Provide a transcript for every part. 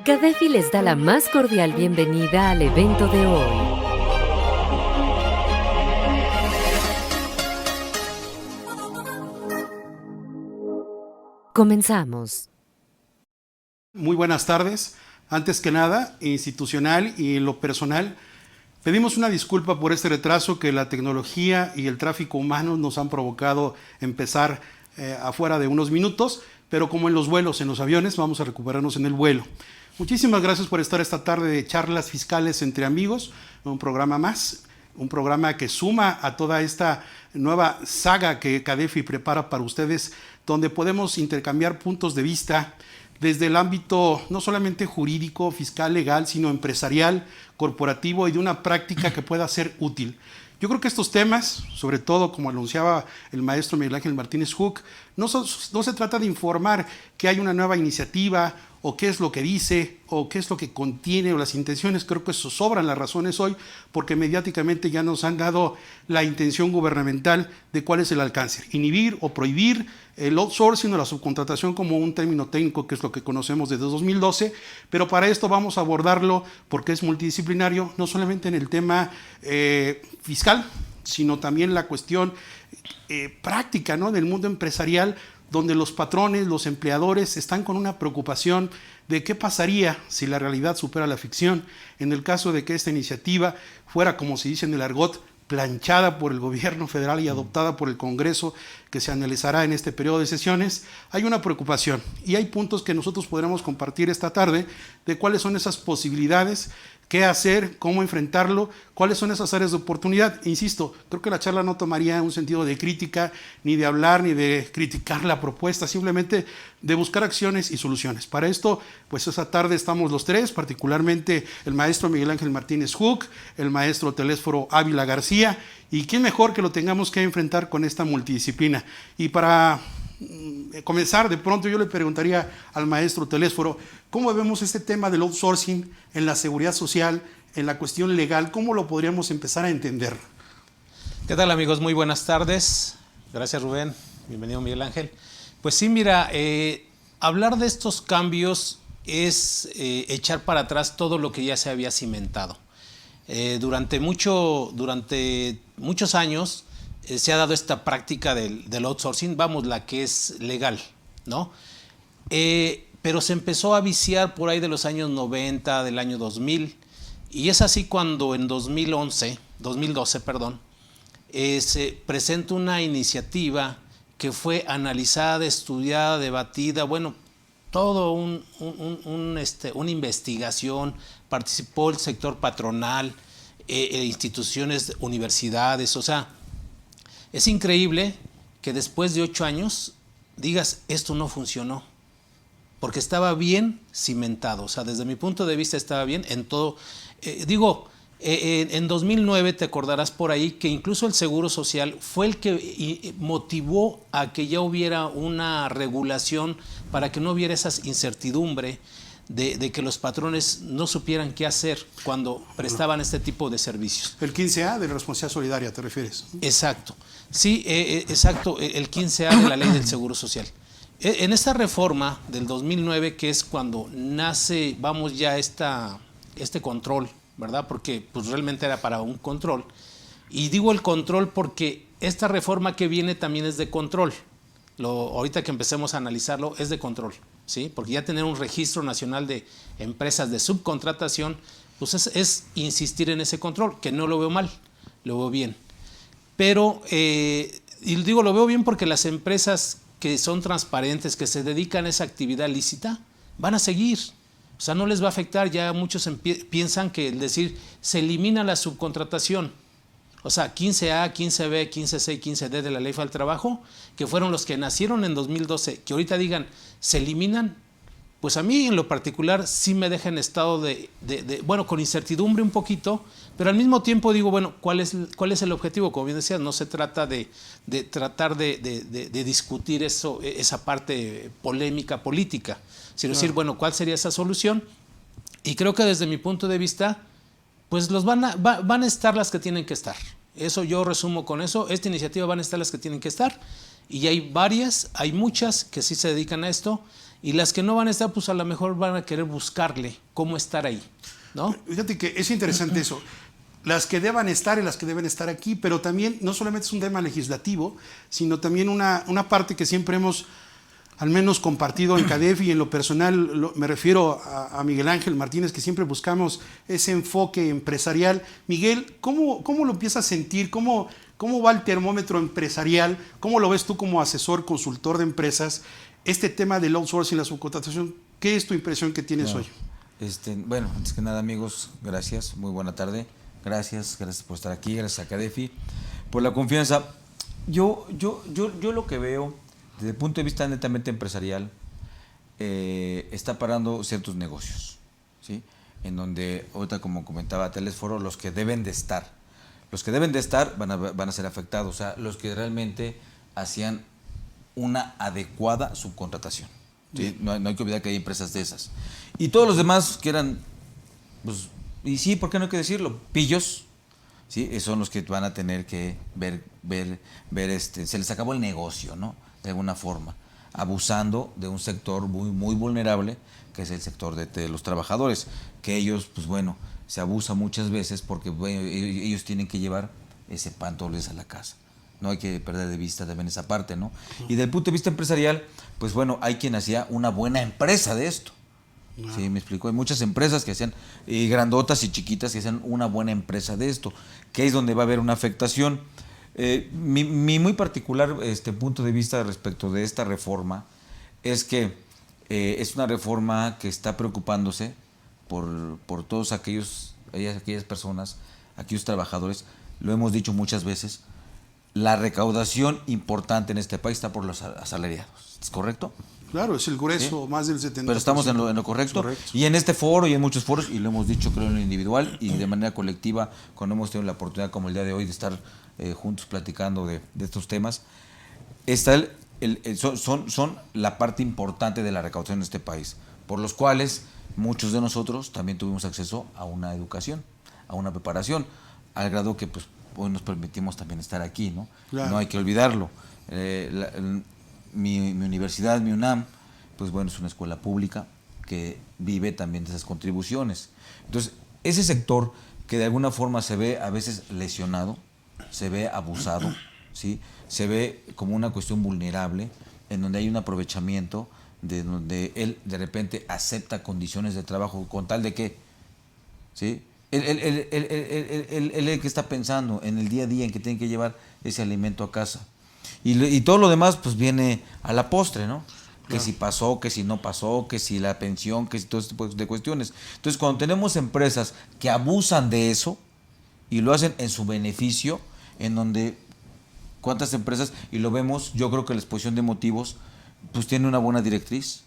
CADEFI les da la más cordial bienvenida al evento de hoy. Comenzamos. Muy buenas tardes. Antes que nada, institucional y en lo personal, pedimos una disculpa por este retraso que la tecnología y el tráfico humano nos han provocado empezar afuera de unos minutos, pero como en los vuelos, en los aviones, vamos a recuperarnos en el vuelo. Muchísimas gracias por estar esta tarde de charlas fiscales entre amigos, un programa más, un programa que suma a toda esta nueva saga que CADEFI prepara para ustedes, donde podemos intercambiar puntos de vista desde el ámbito no solamente jurídico, fiscal, legal, sino empresarial, corporativo y de una práctica que pueda ser útil. Yo creo que estos temas, sobre todo como anunciaba el maestro Miguel Ángel Martínez Huck, no se trata de informar que hay una nueva iniciativa o qué es lo que dice o qué es lo que contiene o las intenciones. Creo que eso sobran las razones hoy porque mediáticamente ya nos han dado la intención gubernamental de cuál es el alcance. Inhibir o prohibir el outsourcing o la subcontratación como un término técnico que es lo que conocemos desde 2012, pero para esto vamos a abordarlo porque es multidisciplinario, no solamente en el tema fiscal, sino también la cuestión práctica, ¿no?, del mundo empresarial, donde los patrones, los empleadores están con una preocupación de qué pasaría si la realidad supera la ficción, en el caso de que esta iniciativa fuera, como se dice en el argot, planchada por el gobierno federal y adoptada por el Congreso, que se analizará en este periodo de sesiones. Hay una preocupación y hay puntos que nosotros podremos compartir esta tarde de cuáles son esas posibilidades, qué hacer, cómo enfrentarlo, cuáles son esas áreas de oportunidad. Insisto, creo que la charla no tomaría un sentido de crítica, ni de hablar, ni de criticar la propuesta, simplemente de buscar acciones y soluciones. Para esto, pues esta tarde estamos los tres, particularmente el maestro Miguel Ángel Martínez Huck, el maestro Telésforo Ávila García, y quién mejor que lo tengamos que enfrentar con esta multidisciplina. Y para comenzar, de pronto yo le preguntaría al maestro Telésforo, ¿cómo vemos este tema del outsourcing en la seguridad social, en la cuestión legal? ¿Cómo lo podríamos empezar a entender? ¿Qué tal, amigos? Muy buenas tardes. Gracias, Rubén. Bienvenido, Miguel Ángel. Pues sí, mira, hablar de estos cambios es echar para atrás todo lo que ya se había cimentado. Durante muchos años se ha dado esta práctica del outsourcing, vamos, la que es legal, ¿no? Pero se empezó a viciar por ahí de los años 90, del año 2000, y es así cuando en 2012, se presenta una iniciativa que fue analizada, estudiada, debatida, bueno, todo una investigación, participó el sector patronal, instituciones, universidades, o sea, es increíble que después de 8 años digas, esto no funcionó, porque estaba bien cimentado, o sea, desde mi punto de vista estaba bien en todo. En 2009 te acordarás por ahí que incluso el Seguro Social fue el que motivó a que ya hubiera una regulación para que no hubiera esa incertidumbre de que los patrones no supieran qué hacer cuando prestaban este tipo de servicios. El 15A de la responsabilidad solidaria, ¿te refieres? Exacto. Sí, exacto, el 15A de la Ley del Seguro Social. En esta reforma del 2009, que es cuando nace, vamos, ya este control, ¿verdad? Porque pues realmente era para un control. Y digo el control porque esta reforma que viene también es de control. Ahorita que empecemos a analizarlo, es de control, ¿sí? Porque ya tener un registro nacional de empresas de subcontratación, pues es insistir en ese control, que no lo veo mal, lo veo bien. Pero, y digo, lo veo bien porque las empresas que son transparentes, que se dedican a esa actividad lícita, van a seguir. O sea, no les va a afectar. Ya muchos piensan que el decir se elimina la subcontratación. O sea, 15A, 15B, 15C y 15D de la Ley Federal del Trabajo, que fueron los que nacieron en 2012, que ahorita digan, se eliminan, pues a mí en lo particular sí me deja en estado bueno, con incertidumbre un poquito, pero al mismo tiempo digo, bueno, ¿cuál es el objetivo? Como bien decías, no se trata de tratar de discutir esa parte polémica política, sino decir, bueno, ¿cuál sería esa solución? Y creo que desde mi punto de vista, pues van a estar las que tienen que estar. Eso yo resumo con eso. Esta iniciativa van a estar las que tienen que estar. Y hay muchas que sí se dedican a esto. y las que no van a estar, pues a lo mejor van a querer buscarle cómo estar ahí, ¿no? Fíjate que es interesante eso. Las que deban estar y las que deben estar aquí, pero también no solamente es un tema legislativo, sino también una parte que siempre hemos al menos compartido en CADEF y en lo personal, me refiero a Miguel Ángel Martínez, que siempre buscamos ese enfoque empresarial. Miguel, ¿cómo lo empiezas a sentir? ¿Cómo va el termómetro empresarial? ¿Cómo lo ves tú como asesor, consultor de empresas? Este tema del outsourcing, la subcontratación, ¿qué es tu impresión que tienes hoy? Bueno, antes que nada, amigos, gracias, muy buena tarde. Gracias por estar aquí, gracias a CADEFI por la confianza. Yo lo que veo desde el punto de vista netamente empresarial, está parando ciertos negocios, ¿sí? En donde, ahorita como comentaba Telesforo, los que deben de estar van a ser afectados, o sea, los que realmente hacían una adecuada subcontratación, ¿sí? No hay que olvidar que hay empresas de esas. Y todos los demás que eran, pues, y sí, ¿por qué no hay que decirlo? Pillos, ¿sí? Son los que van a tener que ver, se les acabó el negocio, ¿no? De alguna forma, abusando de un sector muy vulnerable, que es el sector de los trabajadores, que ellos, pues bueno, se abusa muchas veces porque bueno, ellos tienen que llevar ese pan todos los días a la casa. No hay que perder de vista también esa parte, ¿no? Y desde el punto de vista empresarial, pues bueno, hay quien hacía una buena empresa de esto. Sí, me explico. Hay muchas empresas que hacían, grandotas y chiquitas, que hacían una buena empresa de esto, que es donde va a haber una afectación. Mi muy particular punto de vista respecto de esta reforma es que es una reforma que está preocupándose por todos aquellas personas, aquellos trabajadores. Lo hemos dicho muchas veces, la recaudación importante en este país está por los asalariados, ¿es correcto? Claro, es el grueso, ¿sí? Más del 70%. Pero estamos en lo correcto. Y en este foro y en muchos foros, y lo hemos dicho creo en lo individual y de manera colectiva, cuando hemos tenido la oportunidad como el día de hoy de estar juntos platicando de estos temas, está son la parte importante de la recaudación en este país, por los cuales muchos de nosotros también tuvimos acceso a una educación, a una preparación, al grado que pues hoy nos permitimos también estar aquí, ¿no? Claro. No hay que olvidarlo. Mi universidad, mi UNAM, pues bueno, es una escuela pública que vive también de esas contribuciones. Entonces, ese sector que de alguna forma se ve a veces lesionado, se ve abusado, ¿sí? Se ve como una cuestión vulnerable, en donde hay un aprovechamiento, de donde él de repente acepta condiciones de trabajo con tal de que, ¿sí? Él que está pensando en el día a día en que tiene que llevar ese alimento a casa. Y todo lo demás pues viene a la postre, ¿no? Que claro. Si pasó, que si no pasó, que si la pensión, que si todo este tipo de cuestiones. Entonces, cuando tenemos empresas que abusan de eso y lo hacen en su beneficio, en donde cuántas empresas, y lo vemos, yo creo que la exposición de motivos pues tiene una buena directriz,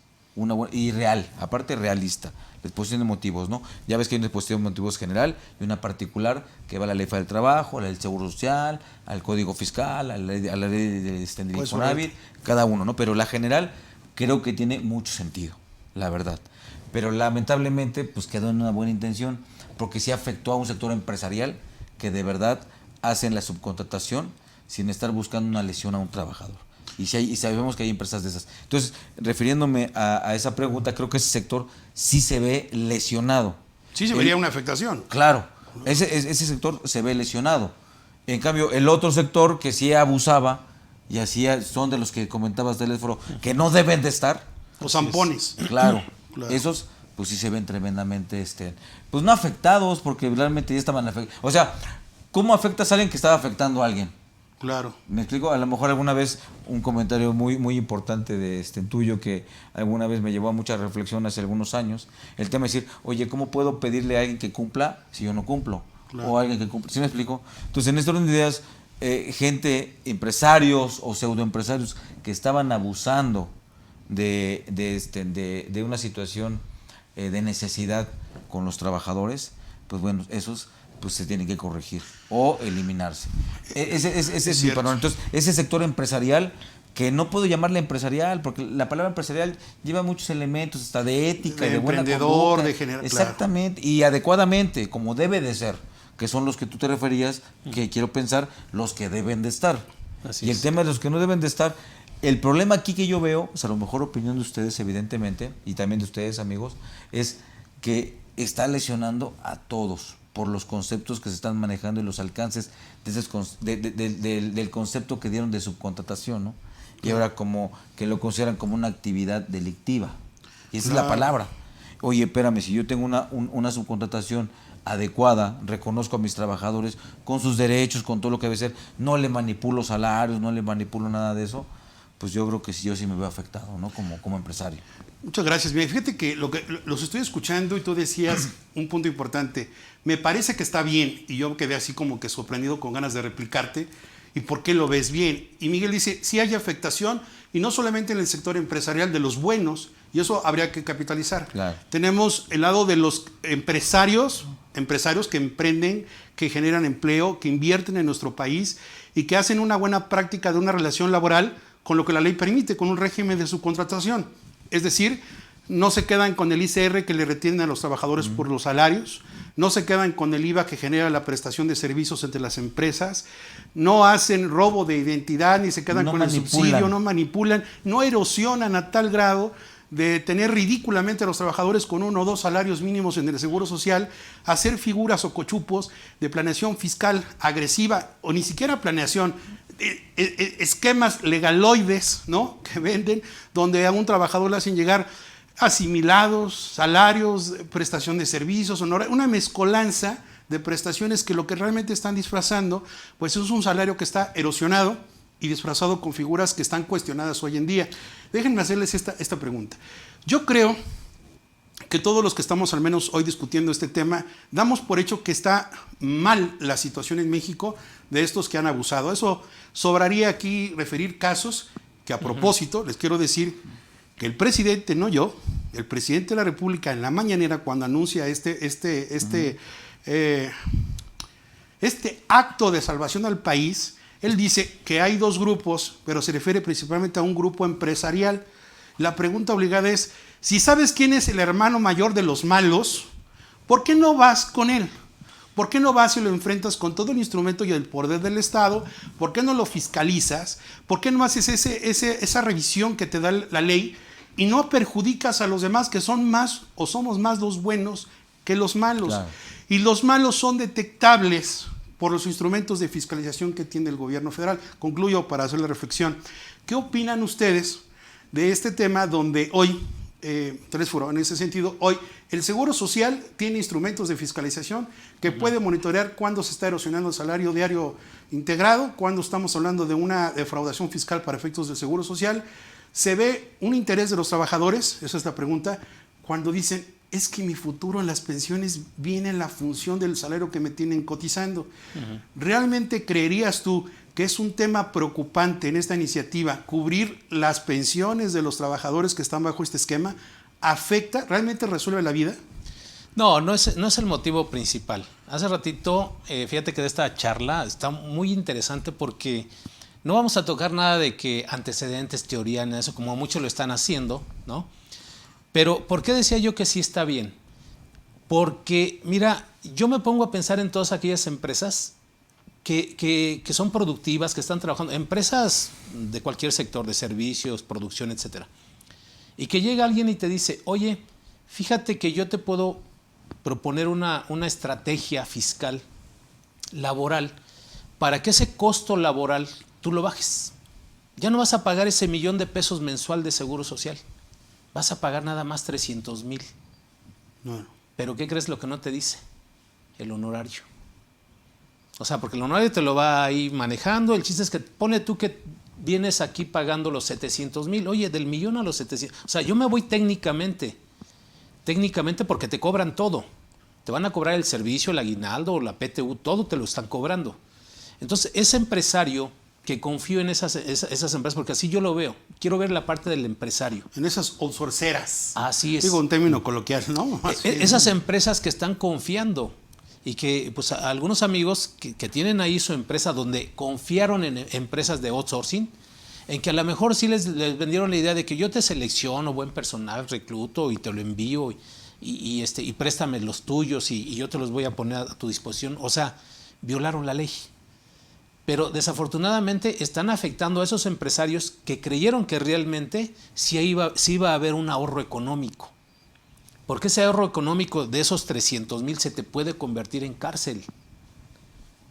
y real, aparte realista, la exposición de motivos, ¿no? Ya ves que hay una exposición de motivos general y una particular que va a la ley del trabajo, a la del seguro social, al código fiscal, a la ley de Infonavit, cada uno, ¿no? Pero la general creo que tiene mucho sentido, la verdad. Pero lamentablemente pues quedó en una buena intención, porque sí afectó a un sector empresarial que de verdad hacen la subcontratación sin estar buscando una lesión a un trabajador. Y sabemos que hay empresas de esas. Entonces, refiriéndome a esa pregunta, creo que ese sector sí se ve lesionado. Sí se vería una afectación. Claro, ese sector se ve lesionado. En cambio, el otro sector que sí abusaba, y así son de los que comentabas del foro, que no deben de estar. Los zampones. Claro, esos pues sí se ven tremendamente, pues no afectados, porque realmente ya estaban afectados. O sea, ¿cómo afectas a alguien que estaba afectando a alguien? Claro. ¿Me explico? A lo mejor alguna vez un comentario muy importante de tuyo que alguna vez me llevó a mucha reflexión hace algunos años, el tema de decir, oye, ¿cómo puedo pedirle a alguien que cumpla si yo no cumplo? Claro. O a alguien que cumple, ¿sí me explico? Entonces, en este orden de ideas, gente, empresarios o pseudoempresarios que estaban abusando de una situación de necesidad con los trabajadores, pues bueno, esos pues se tienen que corregir o eliminarse. Ese es mi panorama. Entonces, ese sector empresarial, que no puedo llamarle empresarial, porque la palabra empresarial lleva muchos elementos, hasta de ética, de buena conducta. De generar, exactamente, claro. Y adecuadamente, como debe de ser, que son los que tú te referías, que quiero pensar, los que deben de estar. Así y el tema de los que no deben de estar, El problema aquí que yo veo, a lo mejor opinión de ustedes evidentemente, y también de ustedes amigos, es que está lesionando a todos por los conceptos que se están manejando y los alcances del concepto que dieron de subcontratación, ¿no? Y ahora como que lo consideran como una actividad delictiva. Y esa es la palabra. Oye, espérame, si yo tengo una subcontratación adecuada, reconozco a mis trabajadores con sus derechos, con todo lo que debe ser, no le manipulo salarios, no le manipulo nada de eso, pues yo creo que sí, yo sí me veo afectado, ¿no? Como empresario. Muchas gracias. Mira, fíjate que los estoy escuchando y tú decías un punto importante. Me parece que está bien, y yo quedé así como que sorprendido con ganas de replicarte. ¿Y por qué lo ves bien? Y Miguel dice, sí hay afectación, y no solamente en el sector empresarial de los buenos, y eso habría que capitalizar. Claro. Tenemos el lado de los empresarios que emprenden, que generan empleo, que invierten en nuestro país y que hacen una buena práctica de una relación laboral con lo que la ley permite, con un régimen de subcontratación. Es decir, no se quedan con el ICR que le retienen a los trabajadores por los salarios, no se quedan con el IVA que genera la prestación de servicios entre las empresas, no hacen robo de identidad, ni se quedan con el subsidio, no manipulan, no erosionan a tal grado de tener ridículamente a los trabajadores con 1 o 2 salarios mínimos en el Seguro Social, hacer figuras o cochupos de planeación fiscal agresiva, o ni siquiera planeación, esquemas legaloides, ¿no?, que venden, donde a un trabajador le hacen llegar asimilados, salarios, prestación de servicios, una mezcolanza de prestaciones que lo que realmente están disfrazando, pues es un salario que está erosionado y disfrazado con figuras que están cuestionadas hoy en día. Déjenme hacerles esta pregunta. Yo creo que todos los que estamos al menos hoy discutiendo este tema, damos por hecho que está mal la situación en México de estos que han abusado. Eso sobraría aquí referir casos que a propósito les quiero decir que el presidente, no yo, el presidente de la República en la mañanera cuando anuncia este acto de salvación al país, él dice que hay 2 grupos, pero se refiere principalmente a un grupo empresarial. La pregunta obligada es, si sabes quién es el hermano mayor de los malos, ¿por qué no vas con él? ¿Por qué no vas y lo enfrentas con todo el instrumento y el poder del Estado? ¿Por qué no lo fiscalizas? ¿Por qué no haces esa revisión que te da la ley y no perjudicas a los demás que son más o somos más los buenos que los malos? Claro. Y los malos son detectables por los instrumentos de fiscalización que tiene el gobierno federal. Concluyo para hacer la reflexión. ¿Qué opinan ustedes de este tema donde hoy, en ese sentido, hoy el Seguro Social tiene instrumentos de fiscalización que puede monitorear cuándo se está erosionando el salario diario integrado, cuándo estamos hablando de una defraudación fiscal para efectos del Seguro Social? ¿Se ve un interés de los trabajadores? Esa es la pregunta. Cuando dicen, es que mi futuro en las pensiones viene en la función del salario que me tienen cotizando. ¿Realmente creerías tú que es un tema preocupante en esta iniciativa cubrir las pensiones de los trabajadores que están bajo este esquema? ¿Afecta? ¿Realmente resuelve la vida? No es el motivo principal. Hace ratito, fíjate que de esta charla está muy interesante porque no vamos a tocar nada de que antecedentes, teoría, nada de eso, como muchos lo están haciendo, ¿no? Pero, ¿por qué decía yo que sí está bien? Porque, mira, yo me pongo a pensar en todas aquellas empresas que son productivas, que están trabajando, empresas de cualquier sector, de servicios, producción, etcétera. Y que llega alguien y te dice, oye, fíjate que yo te puedo proponer una estrategia fiscal, laboral, para que ese costo laboral tú lo bajes. Ya no vas a pagar ese $1,000,000 mensual de seguro social. Vas a pagar nada más 300,000. No. ¿Pero qué crees lo que no te dice? El honorario. O sea, porque el honorario te lo va ahí manejando. El chiste es que pone tú que vienes aquí pagando los 700,000. Oye, del 1,000,000 a los 700. O sea, yo me voy técnicamente porque te cobran todo. Te van a cobrar el servicio, el aguinaldo, la PTU, todo te lo están cobrando. Entonces, ese empresario que confío en esas empresas, porque así yo lo veo. Quiero ver la parte del empresario. En esas outsourceras. Así es. Digo un término coloquial, ¿no? Esas empresas que están confiando y que pues algunos amigos que tienen ahí su empresa donde confiaron en empresas de outsourcing, en que a lo mejor sí les vendieron la idea de que yo te selecciono buen personal, recluto y te lo envío y préstame los tuyos y yo te los voy a poner a tu disposición. O sea, violaron la ley. Pero desafortunadamente están afectando a esos empresarios que creyeron que realmente sí iba a haber un ahorro económico. Porque ese ahorro económico de esos 300,000 se te puede convertir en cárcel.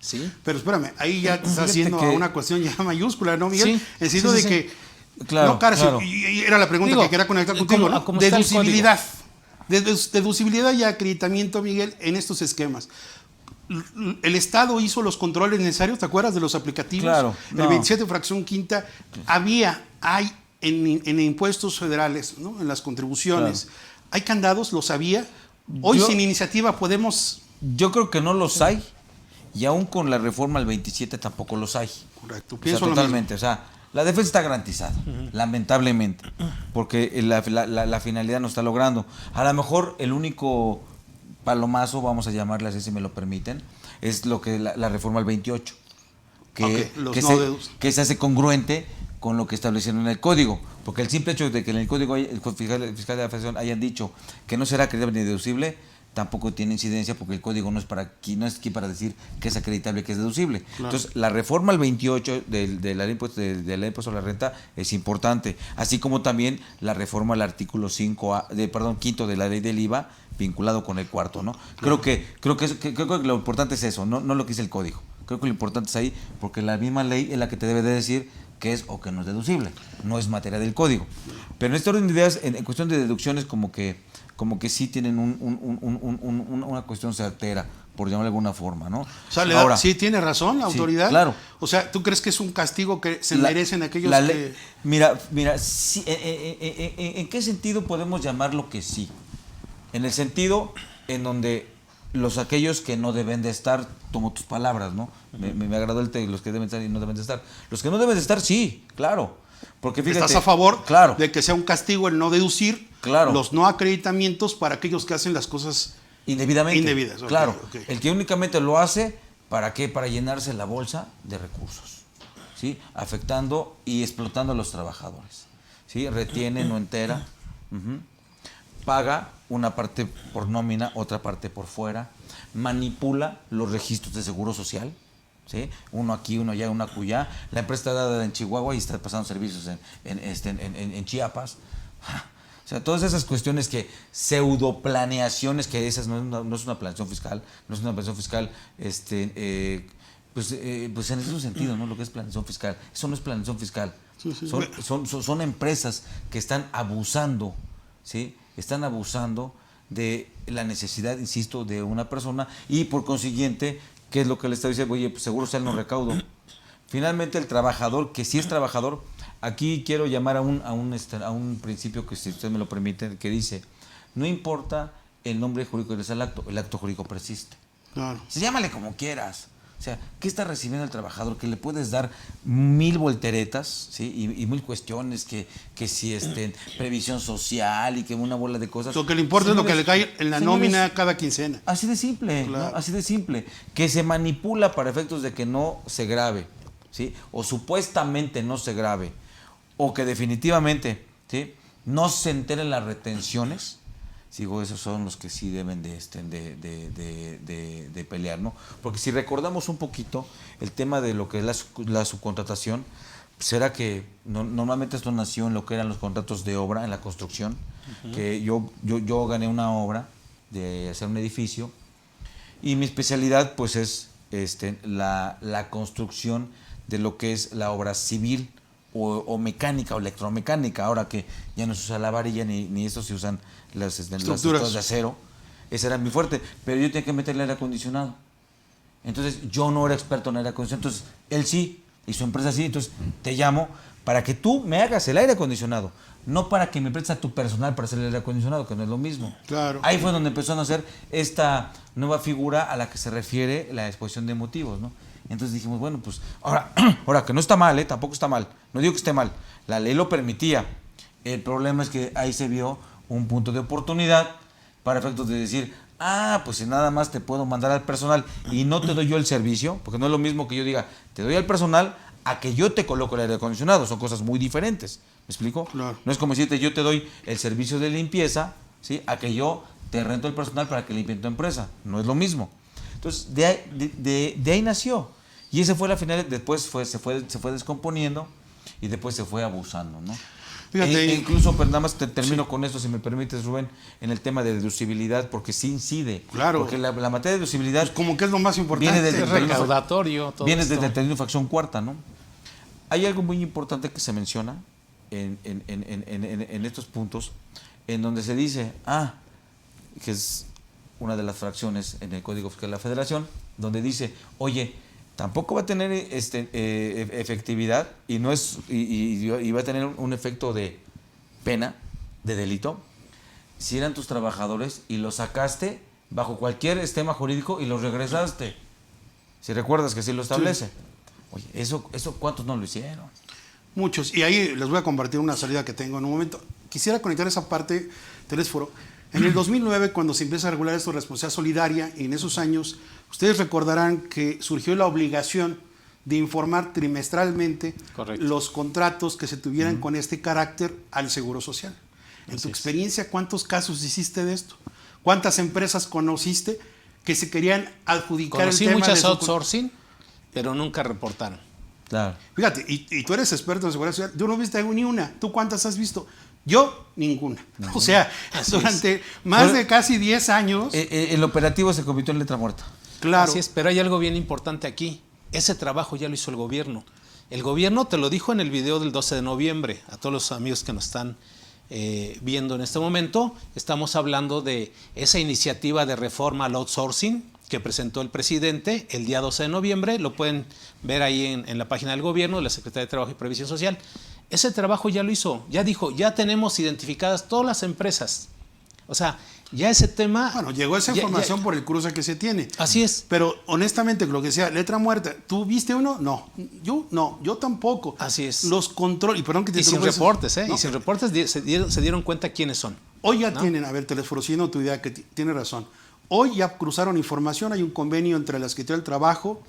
¿Sí? Pero espérame, ahí ya te estás Fíjate haciendo que- a una cuestión ya mayúscula, ¿no, Miguel? Sí, En el sentido sí, de sí, que, Claro, no cárcel, claro. y era la pregunta Digo, que quería conectar contigo, ¿cómo- ¿no? cómo está el Deducibilidad. Deducibilidad y acreditamiento, Miguel, en estos esquemas. El Estado hizo los controles necesarios, ¿te acuerdas de los aplicativos? Claro, El no. 27 fracción quinta, hay en impuestos federales, ¿no? En las contribuciones. Claro. Hay candados, lo sabía. Hoy Yo- sin iniciativa podemos... Yo creo que no los hay, y aún con la reforma al 27 tampoco los hay. Correcto, O sea, pienso lo totalmente. O sea, la defensa está garantizada, lamentablemente, porque la finalidad no está logrando. A lo mejor el único palomazo, vamos a llamarle así si me lo permiten, es lo que la reforma al 28, que, Ok, los que, no se, deducibles. que se hace congruente con lo que establecieron en el código, porque el simple hecho de que en el código el fiscal de la Federación hayan dicho que no será acreditable ni deducible, tampoco tiene incidencia porque el código no es aquí para decir que es acreditable, que es deducible. Claro. Entonces, la reforma al 28 de la ley de la impuesto a la renta es importante, así como también la reforma al artículo 5 de la ley del IVA vinculado con el cuarto, ¿no? Creo que lo importante es eso, no lo que dice el código. Creo que lo importante es ahí, porque la misma ley es la que te debe de decir que es o que no es deducible, no es materia del código. Pero en este orden de ideas, en cuestión de deducciones, como que sí tienen una cuestión certera, por llamarlo de alguna forma, ¿no? O sea, Ahora, sí tiene razón la sí, autoridad. claro. O sea, ¿tú crees que es un castigo que se la- merecen aquellos la que... ley- Mira, sí, ¿en qué sentido podemos llamarlo que sí? En el sentido en donde aquellos que no deben de estar, tomo tus palabras, ¿no? Me agradó los que deben estar y no deben de estar. Los que no deben de estar, sí, claro. Porque fíjate, ¿Estás a favor claro, de que sea un castigo el no deducir Claro. los no acreditamientos para aquellos que hacen las cosas indebidamente? indebidas? Ok, Claro. ok. El que únicamente lo hace, ¿para qué? Para llenarse la bolsa de recursos, ¿sí? Afectando y explotando a los trabajadores, ¿sí? Retiene, no entera, paga una parte por nómina, otra parte por fuera, manipula los registros de seguro social, ¿sí? Uno aquí, uno allá, uno acullá. La empresa está dada en Chihuahua y está pasando servicios en Chiapas. O sea, todas esas cuestiones pseudoplaneaciones, que esas no es una planeación fiscal, no es una planeación fiscal, pues en ese sentido, ¿no? Lo que es planeación fiscal, eso no es planeación fiscal. Sí, sí. Son empresas que están abusando, ¿sí? Están abusando de la necesidad, insisto, de una persona, y por consiguiente, ¿qué es lo que le está diciendo? Oye, pues seguro social no recaudo. Finalmente, el trabajador, que sí es trabajador, aquí quiero llamar a un principio que, si usted me lo permite, que dice: no importa el nombre jurídico que le el acto jurídico persiste. Claro. Se llámale como quieras. O sea, ¿qué está recibiendo el trabajador? Que le puedes dar 1000 volteretas, ¿sí? y 1000 cuestiones, que si previsión social y que una bola de cosas. Lo que le importa es lo que le cae en la señores, nómina cada quincena. Así de simple, Claro. ¿no? Así de simple. Que se manipula para efectos de que no se grave, ¿sí? O supuestamente no se grave. O que definitivamente, ¿sí? No se enteren las retenciones. Digo, esos son los que sí deben de pelear, ¿no? Porque si recordamos un poquito el tema de lo que es la subcontratación, será que normalmente esto nació en lo que eran los contratos de obra, en la construcción, que yo gané una obra de hacer un edificio, y mi especialidad pues es la construcción de lo que es la obra civil o mecánica o electromecánica. Ahora que ya no se usa la varilla ni eso, se usan las estructuras de acero. Ese era mi fuerte, pero yo tenía que meterle aire acondicionado. Entonces yo no era experto en aire acondicionado, entonces él sí y su empresa sí. Entonces te llamo para que tú me hagas el aire acondicionado, no para que me prestes a tu personal para hacer el aire acondicionado, que no es lo mismo. Claro. Ahí fue donde empezó a nacer esta nueva figura a la que se refiere la exposición de motivos, ¿no? Entonces dijimos, bueno, pues ahora que no está mal, tampoco está mal, no digo que esté mal, la ley lo permitía. El problema es que ahí se vio un punto de oportunidad para efectos de decir: pues si nada más te puedo mandar al personal y no te doy yo el servicio, porque no es lo mismo que yo diga, te doy al personal, a que yo te coloco el aire acondicionado. Son cosas muy diferentes, ¿me explico? Claro. No es como decirte, yo te doy el servicio de limpieza, ¿sí? A que yo te rento el personal para que limpie tu empresa. No es lo mismo. Entonces, de ahí nació. Y ese fue la final, después se fue descomponiendo y después se fue abusando, ¿no? Fíjate, Incluso, pero nada más termino con esto, si me permites, Rubén, en el tema de deducibilidad, porque sí incide. Claro. Porque la materia de deducibilidad pues como que es lo más importante. viene Es recaudatorio, todo viene esto. desde el término de infracción cuarta, ¿no? Hay algo muy importante que se menciona en estos puntos, en donde se dice, que es una de las fracciones en el Código Fiscal de la Federación, donde dice, oye, tampoco va a tener efectividad y no es y va a tener un efecto de pena, de delito, si eran tus trabajadores y los sacaste bajo cualquier esquema jurídico y los regresaste. Si recuerdas que sí lo establece. Sí. Oye, eso ¿cuántos no lo hicieron? Muchos. Y ahí les voy a compartir una salida que tengo en un momento. Quisiera conectar esa parte del esforo. En el 2009, cuando se empieza a regular esto de responsabilidad solidaria, y en esos años, ustedes recordarán que surgió la obligación de informar trimestralmente los contratos que se tuvieran con este carácter al Seguro Social. En tu experiencia, ¿cuántos casos hiciste de esto? ¿Cuántas empresas conociste que se querían adjudicar Conocí el tema muchas de outsourcing, pero nunca reportaron. Claro. Fíjate, y tú eres experto en seguridad social, tú no viste ni una. ¿Tú cuántas has visto? Yo, ninguna. O sea, durante más de casi 10 años... el operativo se convirtió en letra muerta. Claro. Así es, pero hay algo bien importante aquí. Ese trabajo ya lo hizo el gobierno. El gobierno te lo dijo en el video del 12 de noviembre. A todos los amigos que nos están viendo en este momento, estamos hablando de esa iniciativa de reforma al outsourcing que presentó el presidente el día 12 de noviembre. Lo pueden ver ahí en la página del gobierno, de la Secretaría de Trabajo y Previsión Social. Ese trabajo ya lo hizo, ya dijo, ya tenemos identificadas todas las empresas. O sea, ya ese tema... Bueno, llegó esa información por el cruce que se tiene. Así es. Pero honestamente, lo que decía, letra muerta, ¿tú viste uno? No. Yo tampoco. Así es. Los controles, y perdón que te Y sin interrumpa, reportes, ¿eh? ¿no? Y sin reportes se dieron cuenta quiénes son. Hoy ya tienen, a ver, Telesforocino, tu idea que tiene razón. Hoy ya cruzaron información, hay un convenio entre la Secretaría del Trabajo,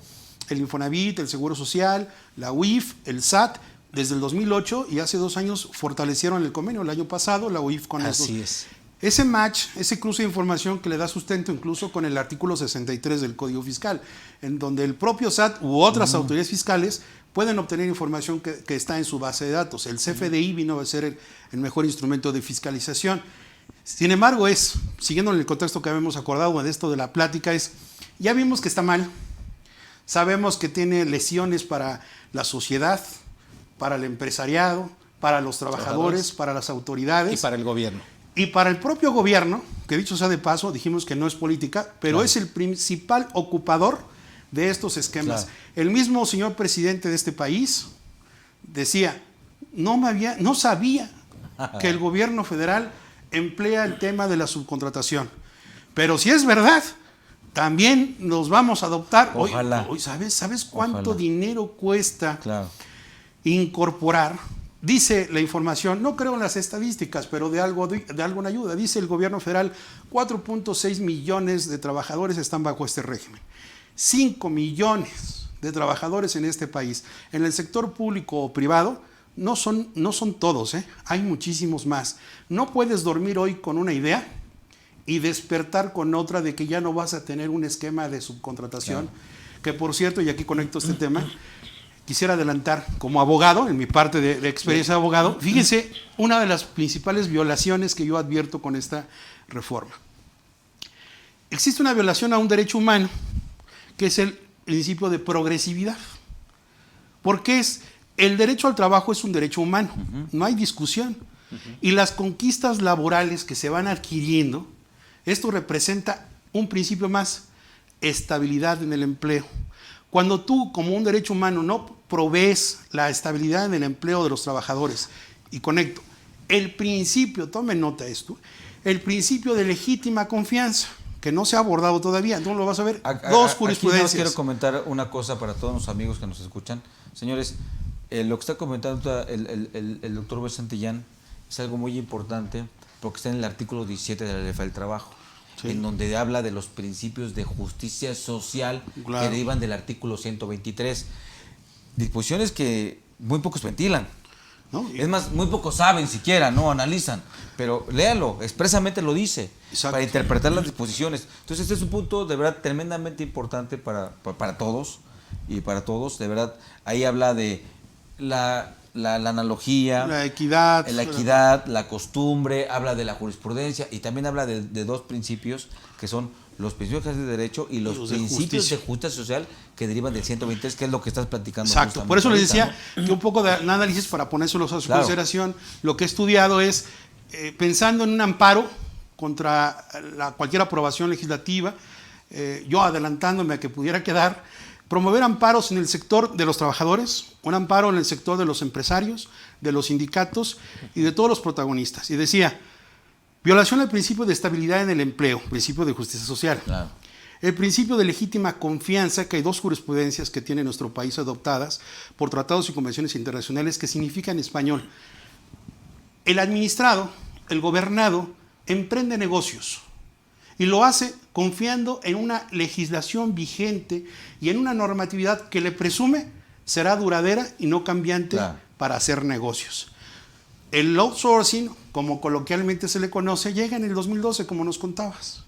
el Infonavit, el Seguro Social, la UIF, el SAT, desde el 2008, y hace 2 años fortalecieron el convenio, el año pasado, la UIF con estos. Así es. Ese match, ese cruce de información que le da sustento incluso con el artículo 63 del Código Fiscal, en donde el propio SAT u otras autoridades fiscales pueden obtener información que está en su base de datos. El CFDI vino a ser el mejor instrumento de fiscalización. Sin embargo, siguiendo en el contexto que habíamos acordado de esto de la plática, ya vimos que está mal, sabemos que tiene lesiones para la sociedad, para el empresariado, para los trabajadores, para las autoridades. Y para el gobierno. Y para el propio gobierno, que dicho sea de paso, dijimos que no es política, pero es el principal ocupador de estos esquemas. Claro. El mismo señor presidente de este país decía, no sabía que el gobierno federal emplea el tema de la subcontratación. Pero si es verdad, también nos vamos a adoptar. Ojalá. Hoy ¿sabes cuánto dinero cuesta incorporar? Dice la información, no creo en las estadísticas, pero de alguna ayuda. Dice el gobierno federal, 4.6 millones de trabajadores están bajo este régimen. 5 millones de trabajadores en este país. En el sector público o privado, no son todos, hay muchísimos más. No puedes dormir hoy con una idea y despertar con otra de que ya no vas a tener un esquema de subcontratación, que por cierto, y aquí conecto este tema, quisiera adelantar como abogado, en mi parte de experiencia de abogado, fíjense, una de las principales violaciones que yo advierto con esta reforma. Existe una violación a un derecho humano, que es el principio de progresividad. Porque el derecho al trabajo es un derecho humano, no hay discusión. Y las conquistas laborales que se van adquiriendo, esto representa un principio más, estabilidad en el empleo. Cuando tú, como un derecho humano, no provees la estabilidad en el empleo de los trabajadores, y conecto, el principio, tomen nota de esto, el principio de legítima confianza, que no se ha abordado todavía, entonces lo vas a ver, dos jurisprudencias. Aquí quiero comentar una cosa para todos los amigos que nos escuchan. Señores, lo que está comentando el doctor Santillán es algo muy importante, porque está en el artículo 17 de la Ley del Trabajo. En donde habla de los principios de justicia social que derivan del artículo 123. Disposiciones que muy pocos ventilan. ¿No? Es más, muy pocos saben siquiera, no analizan. Pero léalo, expresamente lo dice, para interpretar las disposiciones. Entonces, este es un punto de verdad tremendamente importante para todos, y para todos, de verdad, ahí habla de la analogía, la equidad, la costumbre, habla de la jurisprudencia y también habla de dos principios que son los principios de derecho y los principios de justicia social que derivan del 123, que es lo que estás platicando. Exacto, por eso les decía, ¿no?, que un poco de análisis para ponérselos a su consideración. Lo que he estudiado es, pensando en un amparo contra cualquier aprobación legislativa, yo adelantándome a que pudiera quedar, promover amparos en el sector de los trabajadores, un amparo en el sector de los empresarios, de los sindicatos y de todos los protagonistas. Y decía, violación al principio de estabilidad en el empleo, principio de justicia social. Claro. El principio de legítima confianza, que hay dos jurisprudencias que tiene nuestro país adoptadas por tratados y convenciones internacionales que significan en español: el administrado, el gobernado, emprende negocios y lo hace confiando en una legislación vigente y en una normatividad que le presume será duradera y no cambiante para hacer negocios. El outsourcing, como coloquialmente se le conoce, llega en el 2012, como nos contabas.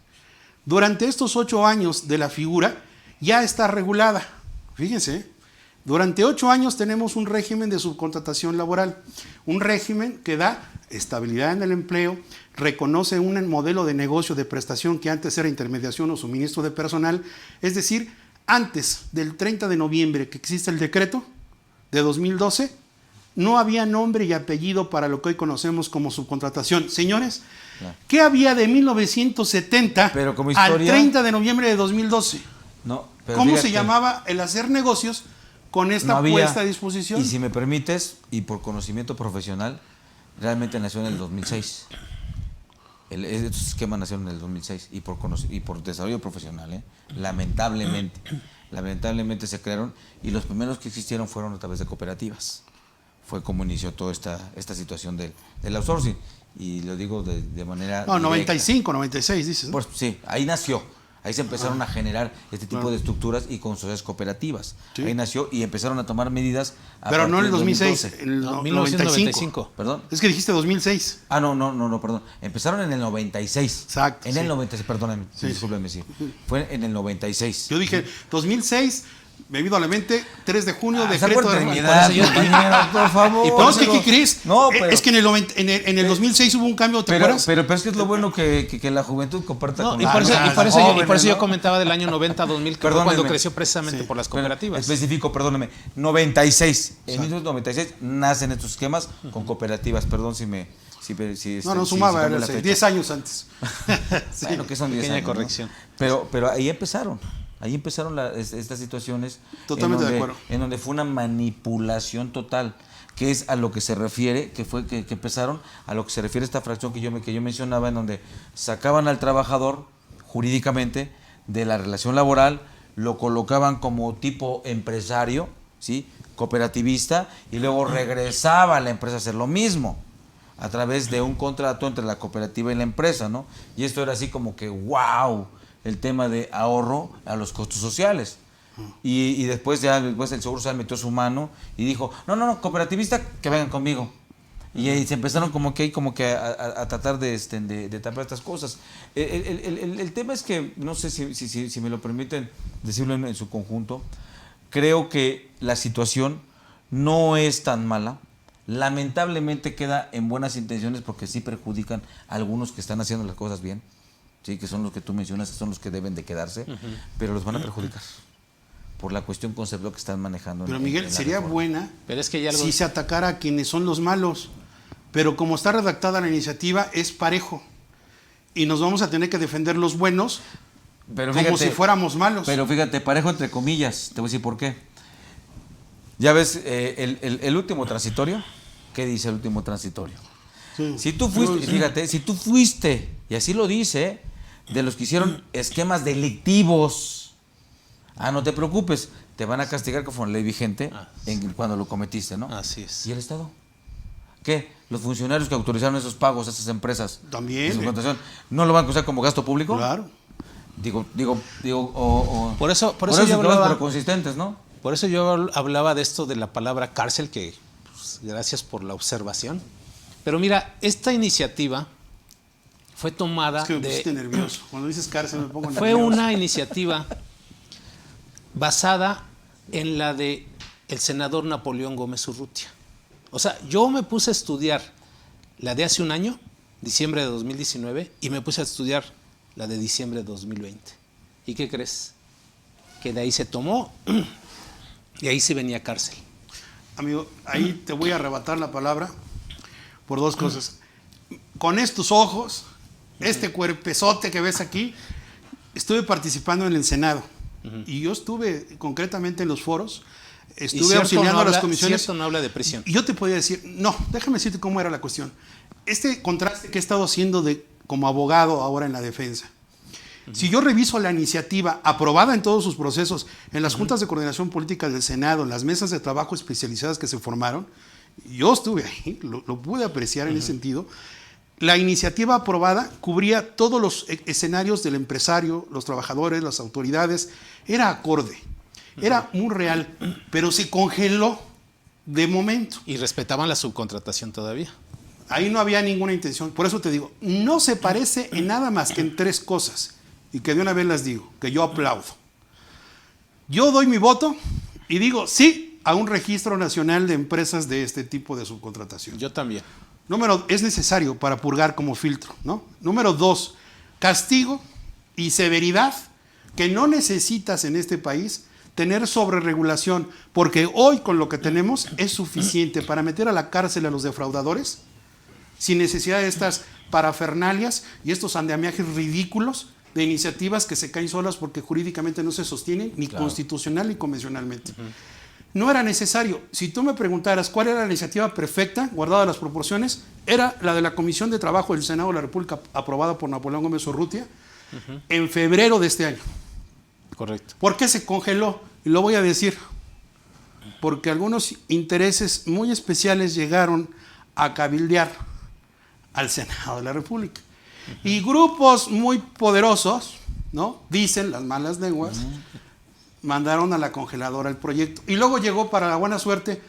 Durante estos 8 años de la figura ya está regulada. Fíjense, durante 8 años tenemos un régimen de subcontratación laboral, un régimen que da estabilidad en el empleo, reconoce un modelo de negocio de prestación que antes era intermediación o suministro de personal. Es decir, antes del 30 de noviembre que existe el decreto de 2012, no había nombre y apellido para lo que hoy conocemos como subcontratación. Señores, ¿qué había de 1970 al 30 de noviembre de 2012? No, ¿Cómo se llamaba el hacer negocios con esta puesta a disposición? Y si me permites, y por conocimiento profesional, realmente nació en el 2006. Estos esquemas nacieron en el 2006 y por desarrollo profesional, lamentablemente se crearon, y los primeros que existieron fueron a través de cooperativas. Fue como inició toda esta situación del outsourcing, y lo digo de manera No, directa. 95, 96 dices, ¿no? Pues sí, ahí nació. Ahí se empezaron a generar este tipo de estructuras y con sociedades cooperativas. Sí. Ahí nació y empezaron a tomar medidas. Pero no en el 2006, en el 1995. Perdón. Es que dijiste 2006. Ah, no, perdón. Empezaron en el 96. Exacto. En el 96, perdóname, discúlpeme, sí. Fue en el 96. Yo dije 2006, me vino a la mente 3 de junio, decreto de por favor. ¿Y por qué crees? No, pero, es que en el 2006 hubo un cambio, ¿te acuerdas? Pero es que es lo bueno que la juventud comparta con y por eso yo comentaba del año 90 a 2000, que fue cuando creció precisamente por las cooperativas. Específico, perdóneme, 96. En 1996 nacen estos esquemas con cooperativas. Perdón si me... no sumaba, 10 años antes. Sí. Bueno, que son 10 años. Corrección. ¿No? Pero ahí empezaron. Ahí empezaron estas situaciones. Totalmente de acuerdo. En donde fue una manipulación total, que es a lo que se refiere, que empezaron, a lo que se refiere esta fracción que yo mencionaba, en donde sacaban al trabajador jurídicamente de la relación laboral, lo colocaban como tipo empresario, ¿sí?, cooperativista, y luego regresaba a la empresa a hacer lo mismo a través de un contrato entre la cooperativa y la empresa, ¿no? Y esto era así como que ¡wow! El tema de ahorro a los costos sociales. Y después el Seguro Social metió su mano y dijo, no, cooperativista, que vengan conmigo. Y ahí se empezaron como que a tratar de tapar estas cosas. El tema es que, no sé si me lo permiten decirlo en su conjunto, creo que la situación no es tan mala. Lamentablemente queda en buenas intenciones, porque sí perjudican a algunos que están haciendo las cosas bien. Sí, que son los que tú mencionas, que son los que deben de quedarse, pero los van a perjudicar por la cuestión conceptual que están manejando. Pero Miguel, sería buena si se atacara a quienes son los malos, pero como está redactada la iniciativa es parejo y nos vamos a tener que defender los buenos como si fuéramos malos. Pero fíjate, parejo entre comillas, te voy a decir por qué. Ya ves, el último transitorio, ¿qué dice el último transitorio? Sí. Si tú fuiste, y así lo dice, de los que hicieron esquemas delictivos, no te preocupes, te van a castigar conforme la ley vigente cuando lo cometiste, ¿no? Así es. ¿Y el Estado? ¿Qué? Los funcionarios que autorizaron esos pagos a esas empresas también ¿no lo van a usar como gasto público? Claro. Digo, por eso yo hablaba, consistentes, ¿no? Por eso yo hablaba de esto de la palabra cárcel, que pues, gracias por la observación. Pero mira, esta iniciativa fue tomada es que me pusiste nervioso. Cuando dices cárcel me pongo nervioso. Fue una iniciativa basada en la de el senador Napoleón Gómez Urrutia. O sea, yo me puse a estudiar la de hace un año, diciembre de 2019, y me puse a estudiar la de diciembre de 2020. ¿Y qué crees? Que de ahí se tomó y ahí sí venía cárcel. Amigo, ahí te voy a arrebatar la palabra por dos cosas. Con estos ojos, este cuerpezote que ves aquí, estuve participando en el Senado. Y yo estuve concretamente en los foros, estuve auxiliando a las comisiones. Cierto no habla de prisión. Y yo te podía decir, no, déjame decirte cómo era la cuestión. Este contraste que he estado haciendo como abogado ahora en la defensa. Si yo reviso la iniciativa aprobada en todos sus procesos, en las juntas de coordinación política del Senado, en las mesas de trabajo especializadas que se formaron, yo estuve ahí, lo pude apreciar en ese sentido. La iniciativa aprobada cubría todos los escenarios del empresario, los trabajadores, las autoridades. Era acorde, era muy real, pero se congeló de momento. Y respetaban la subcontratación todavía. Ahí no había ninguna intención. Por eso te digo, no se parece en nada más que en tres cosas. Y que de una vez las digo, que yo aplaudo. Yo doy mi voto y digo sí a un registro nacional de empresas de este tipo de subcontratación. Yo también. Es necesario para purgar como filtro, ¿no? Número 2, castigo y severidad que no necesitas en este país tener sobreregulación, porque hoy con lo que tenemos es suficiente para meter a la cárcel a los defraudadores sin necesidad de estas parafernalias y estos andamiajes ridículos de iniciativas que se caen solas porque jurídicamente no se sostienen ni constitucional ni convencionalmente. No era necesario. Si tú me preguntaras cuál era la iniciativa perfecta, guardada las proporciones, era la de la Comisión de Trabajo del Senado de la República, aprobada por Napoleón Gómez Urrutia, en febrero de este año. Correcto. ¿Por qué se congeló? Y lo voy a decir. Porque algunos intereses muy especiales llegaron a cabildear al Senado de la República. Y grupos muy poderosos, ¿no? Dicen las malas lenguas, mandaron a la congeladora el proyecto. Y luego llegó, para la buena suerte,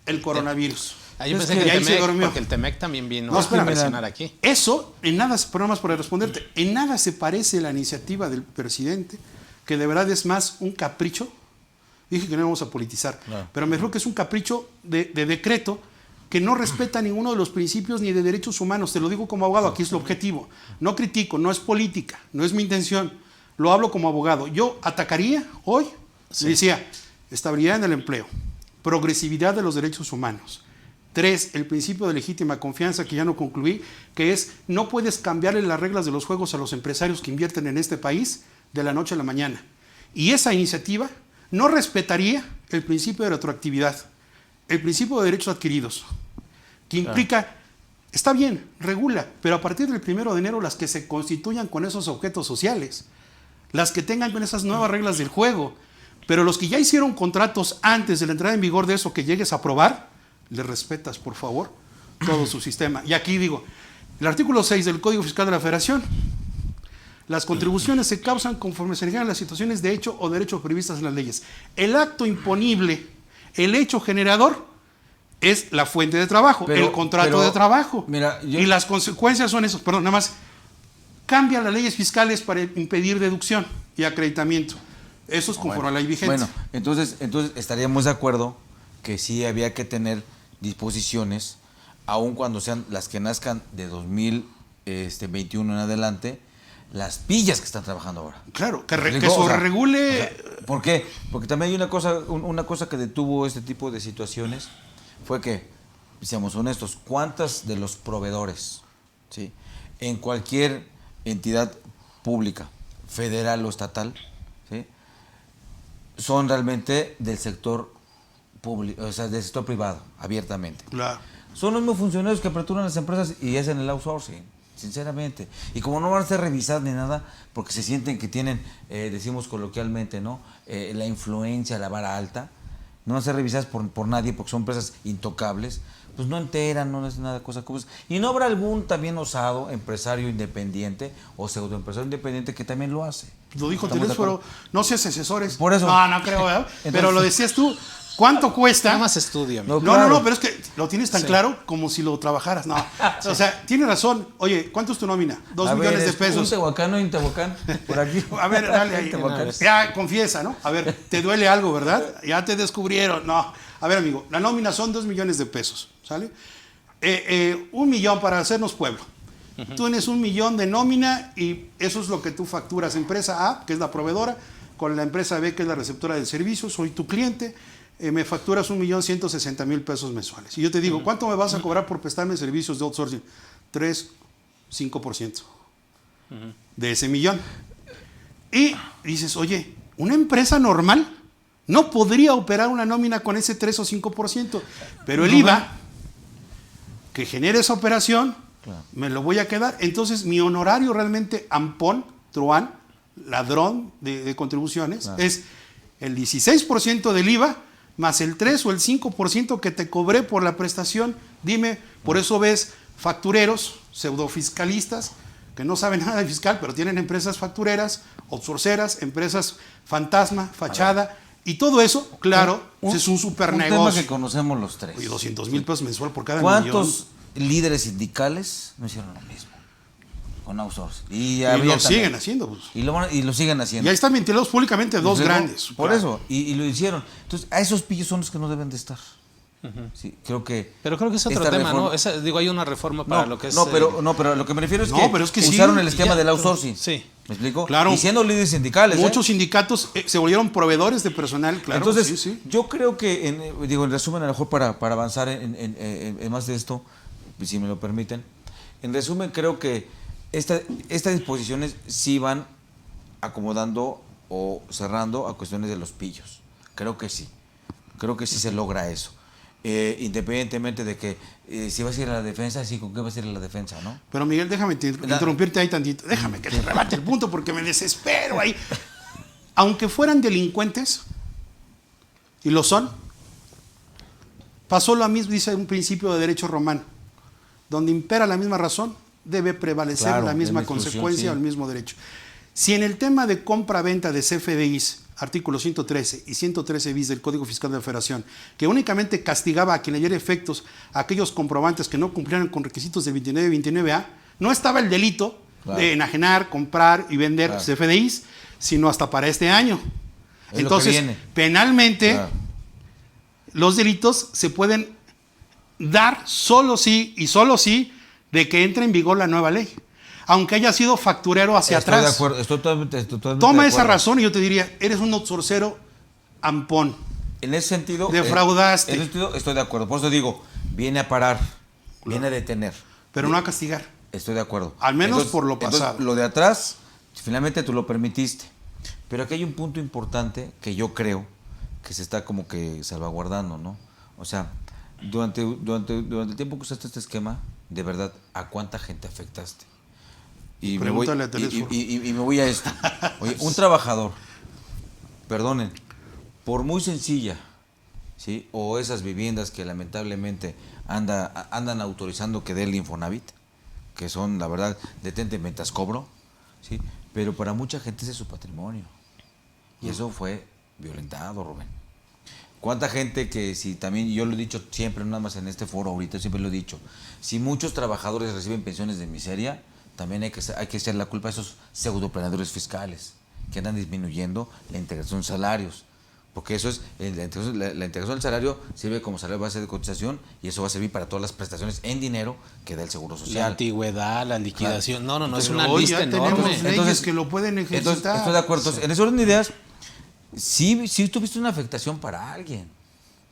el coronavirus. Ahí pensé que el Temec, porque el Temec también vino a presionar aquí. Eso, en nada, programas para responderte, en nada se parece la iniciativa del presidente, que de verdad es más un capricho. Dije que no íbamos a politizar, pero me creo que es un capricho de decreto que no respeta ninguno de los principios ni de derechos humanos. Te lo digo como abogado, aquí es lo objetivo. No critico, no es política, no es mi intención. Lo hablo como abogado. Yo atacaría hoy, decía, estabilidad en el empleo, progresividad de los derechos humanos. 3, el principio de legítima confianza, que ya no concluí, que es, no puedes cambiarle las reglas de los juegos a los empresarios que invierten en este país de la noche a la mañana. Y esa iniciativa no respetaría el principio de retroactividad, el principio de derechos adquiridos, que implica, está bien, regula, pero a partir del 1 de enero las que se constituyan con esos objetos sociales, las que tengan con esas nuevas reglas del juego, pero los que ya hicieron contratos antes de la entrada en vigor de eso que llegues a aprobar, le respetas, por favor, todo su sistema. Y aquí digo, el artículo 6 del Código Fiscal de la Federación, las contribuciones se causan conforme se generan las situaciones de hecho o derecho previstas en las leyes. El acto imponible, el hecho generador, es la fuente de trabajo, el contrato de trabajo. Mira, y las consecuencias son esas. Perdón, nada más. Cambian las leyes fiscales para impedir deducción y acreditamiento. Eso es conforme a la ley vigente. Bueno, entonces estaríamos de acuerdo que sí había que tener disposiciones, aun cuando sean las que nazcan de 2021 en adelante, las pillas que están trabajando ahora. Claro, que sobreregule. ¿Por qué? Porque también hay una cosa que detuvo este tipo de situaciones, fue que, seamos honestos, ¿cuántas de los proveedores, ¿sí?, en cualquier entidad pública, federal o estatal, ¿sí?, son realmente del sector público, o sea, del sector privado, abiertamente? Claro. Son los mismos funcionarios que aperturan las empresas y hacen el outsourcing, sinceramente. Y como no van a ser revisados ni nada, porque se sienten que tienen, decimos coloquialmente, ¿no?, la influencia, la vara alta, no van a ser revisadas por nadie porque son empresas intocables, pues no enteran, no es nada cosa como eso. Y no habrá algún también osado empresario independiente o pseudoempresario independiente que también lo hace. Lo dijo Telésforo, no seas asesores. Por eso. No creo, ¿verdad? Pero lo decías tú, ¿Cuánto cuesta? Nada más estudia. No, No, claro. no, pero es que lo tienes tan claro como si lo trabajaras. No. O sea, tienes razón. Oye, ¿cuánto es tu nómina? 2 A ver, millones de ¿es pesos. ¿Un Tehuacán o un Tehuacán? Por aquí. A ver, dale ahí. Tehuacán. Ya, confiesa, ¿no? A ver, ¿te duele algo, verdad? Ya te descubrieron. No. A ver, amigo, la nómina son 2 millones de pesos, ¿sale? 1 millón para hacernos pueblo. Tú tienes 1 millón de nómina y eso es lo que tú facturas. Empresa A, que es la proveedora, con la empresa B, que es la receptora del servicio, soy tu cliente, me facturas 1.160.000 pesos mensuales. Y yo te digo, ¿cuánto me vas a cobrar por prestarme servicios de outsourcing? 5% de ese millón. Y dices, oye, una empresa normal no podría operar una nómina con ese 3 o 5%, pero el IVA que genera esa operación, me lo voy a quedar. Entonces, mi honorario realmente, ampón, truán, ladrón de contribuciones, es el 16% del IVA más el 3 o el 5% que te cobré por la prestación. Dime, por eso ves factureros, pseudofiscalistas, que no saben nada de fiscal, pero tienen empresas factureras, outsourceras, empresas fantasma, fachada, y todo eso, claro, es un super Un negocio. tema que conocemos los tres. Oye, 200,000 pesos mensual por cada millón. ¿Cuántos líderes sindicales no hicieron lo mismo? Con outsourcing. Y lo siguen haciendo. Pues. Y lo siguen haciendo. Y ahí están ventilados públicamente dos Luego, grandes. Por claro. eso, y lo hicieron. Entonces, a esos pillos son los que no deben de estar. Sí, creo que. Pero creo que es otro esta tema, reforma- ¿no? Digo, hay una reforma para lo que es. pero lo que me refiero es No, que, pero es que sí, usaron el y esquema ya, del outsourcing. sí. ¿Me explico? Claro. Y siendo líderes sindicales. Muchos sindicatos se volvieron proveedores de personal, claro. Entonces, sí, sí. yo creo que, en resumen, a lo mejor para avanzar en más de esto, si me lo permiten, en resumen, creo que estas disposiciones sí van acomodando o cerrando a cuestiones de los pillos. Creo que sí se logra eso. Independientemente de que si vas a ir a la defensa, sí, ¿con qué vas a ir a la defensa, no? Pero Miguel, déjame interrumpirte ahí tantito. Déjame que te rebate el punto porque me desespero ahí. Aunque fueran delincuentes, y lo son, pasó lo mismo, dice un principio de derecho romano. Donde impera la misma razón, debe prevalecer Claro, la misma la exclusión, consecuencia sí. o el mismo derecho. Si en el tema de compra-venta de CFDIs, artículos 113 y 113 bis del Código Fiscal de la Federación, que únicamente castigaba a quien le diera efectos a aquellos comprobantes que no cumplieran con requisitos de 29 y 29A, no estaba el delito de enajenar, comprar y vender CFDIs, sino hasta para este año. Es Entonces, lo que viene. penalmente, los delitos se pueden dar solo sí y solo sí de que entre en vigor la nueva ley. Aunque haya sido facturero hacia Estoy atrás. de acuerdo, estoy totalmente Toma de esa acuerdo. razón y yo te diría, eres un outsourcero ampón. En ese sentido. Defraudaste. En ese sentido estoy de acuerdo. Por eso digo, viene a parar, viene a detener. Pero no a castigar. Estoy de acuerdo. Al menos por lo entonces, pasado. lo de atrás, finalmente tú lo permitiste. Pero aquí hay un punto importante que yo creo que se está como que salvaguardando, ¿no? O sea, durante el tiempo que usaste este esquema, de verdad, ¿a cuánta gente afectaste? Y me voy, Pregúntale a Telesur. y me voy a esto. Oye, un trabajador, perdonen, por muy sencilla, ¿sí? O esas viviendas que lamentablemente andan autorizando que dé el Infonavit, que son, la verdad, detente mientras cobro, ¿sí? Pero para mucha gente ese es su patrimonio. Y eso fue violentado, Rubén. ¿Cuánta gente que si también, yo lo he dicho siempre, no nada más en este foro ahorita, siempre lo he dicho, si muchos trabajadores reciben pensiones de miseria, también hay que echar la culpa a esos pseudoplaneadores fiscales que andan disminuyendo la integración de salarios. Porque eso es, la integración del salario sirve como salario base de cotización y eso va a servir para todas las prestaciones en dinero que da el Seguro Social. La antigüedad, la liquidación. Claro. No, es Pero una hoy lista ya enorme. tenemos leyes que lo pueden ejercitar. Entonces, estoy de acuerdo. Entonces, en ese orden de ideas, sí tuviste una afectación para alguien.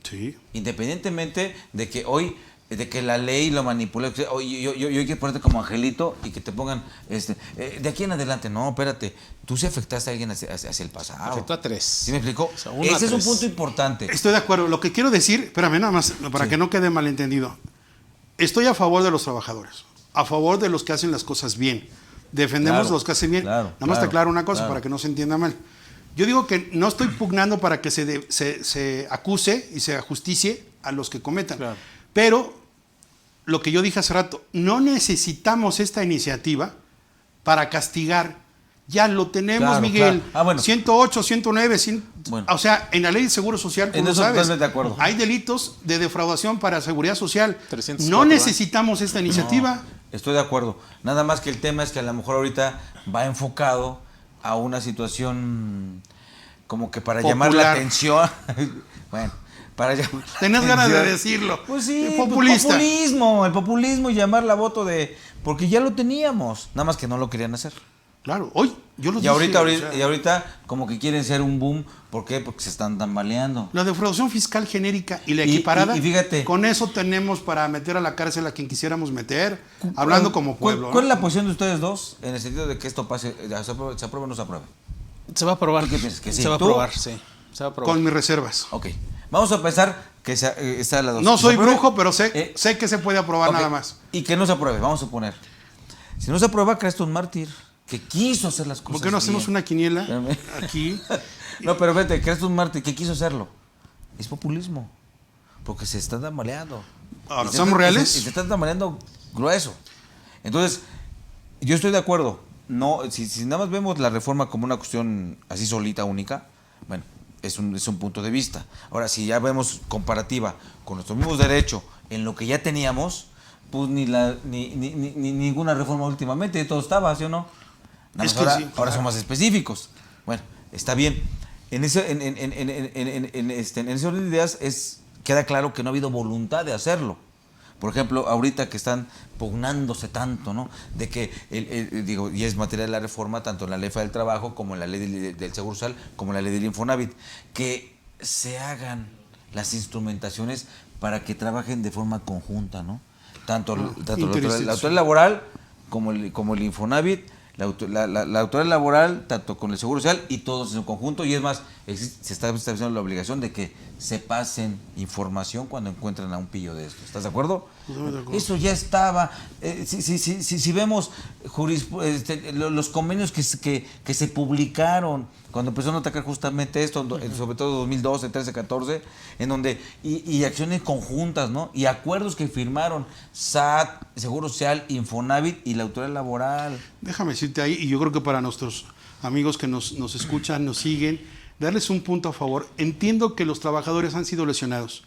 Sí. Independientemente de que hoy, de que la ley lo manipule, oye, yo hay que ponerte como angelito y que te pongan, de aquí en adelante, no, espérate, tú sí afectaste a alguien hacia el pasado. Afectó a 3. ¿Sí me explicó? O sea, 1 a Ese es un 3. punto importante. Estoy de acuerdo. Lo que quiero decir, espérame nada más, para que no quede malentendido. Estoy a favor de los trabajadores, a favor de los que hacen las cosas bien. Defendemos Claro, los que hacen bien. claro, Nada más te aclaro una cosa claro. para que no se entienda mal. Yo digo que no estoy pugnando para que se acuse y se ajusticie a los que cometan. Claro. Pero lo que yo dije hace rato, no necesitamos esta iniciativa para castigar Ya lo tenemos, Claro, Miguel. claro. Ah, bueno. 108, 109, Bueno. o sea, en la ley de Seguro Social, En como eso sabes, totalmente de acuerdo. hay delitos de defraudación para seguridad social. 304, No necesitamos esta iniciativa. Estoy de acuerdo. Nada más que el tema es que a lo mejor ahorita va enfocado a una situación como que para llamar la Popular. atención. Bueno, para llamar. Tenés ganas de decirlo. Pues sí, Populista. el populismo y llamar la voto de. Porque ya lo teníamos, nada más que no lo querían hacer. Claro, hoy yo lo Y dije. ahorita, o sea, y ahorita como que quieren ser un boom. ¿Por qué? Porque se están tambaleando. la defraudación fiscal genérica y la Y- equiparada, y fíjate. con eso tenemos para meter a la cárcel a quien quisiéramos meter, hablando como pueblo. ¿Cuál es ¿no? la posición de ustedes dos en el sentido de que esto pase, se apruebe o no se apruebe? Se va a aprobar. ¿Tú qué piensas? ¿Que sí? Se va a ¿Tú? aprobar, sí. Se va a aprobar. Con mis reservas. Ok. Vamos a pensar que esta es la dos. No Que se soy apruebe. brujo, pero sé que se puede aprobar Ok. nada más. Y que no se apruebe, vamos a suponer. Si no se aprueba, creaste un mártir que quiso hacer las cosas ¿Por qué no hacemos bien. una quiniela Espérame. aquí? No, pero vete, creaste un mártir que quiso hacerlo. Es populismo. Porque se está tambaleando. Ahora, Y se ¿somos está- reales? Y se está tambaleando grueso. Entonces, yo estoy de acuerdo. No, si nada más vemos la reforma como una cuestión así solita, única, bueno, es un punto de vista. Ahora, si ya vemos comparativa con nuestros mismos derechos en lo que ya teníamos, pues ni ninguna reforma últimamente, todo estaba, ¿sí o no? Nada Es más que ahora, sí, ahora claro. son más específicos. Bueno, está bien. En ese orden de ideas queda claro que no ha habido voluntad de hacerlo. Por ejemplo, ahorita que están pugnándose tanto, ¿no? De que, digo, y es materia de la reforma, tanto en la ley del trabajo, como en la ley del Seguro Social, como en la ley del Infonavit, que se hagan las instrumentaciones para que trabajen de forma conjunta, ¿no? Tanto la autoridad laboral como el Infonavit, la autoridad laboral, tanto con el Seguro Social y todos en su conjunto, y es más, se está estableciendo la obligación de que se pasen información cuando encuentran a un pillo de esto. ¿Estás de acuerdo? Eso ya estaba. Si vemos los convenios que se publicaron cuando empezaron a atacar justamente esto, sobre todo 2012, 13, 14, en donde, y acciones conjuntas, ¿no? Y acuerdos que firmaron SAT, Seguro Social, Infonavit y la autoridad laboral. Déjame decirte ahí, y yo creo que para nuestros amigos que nos escuchan, nos siguen, darles un punto a favor. Entiendo que los trabajadores han sido lesionados,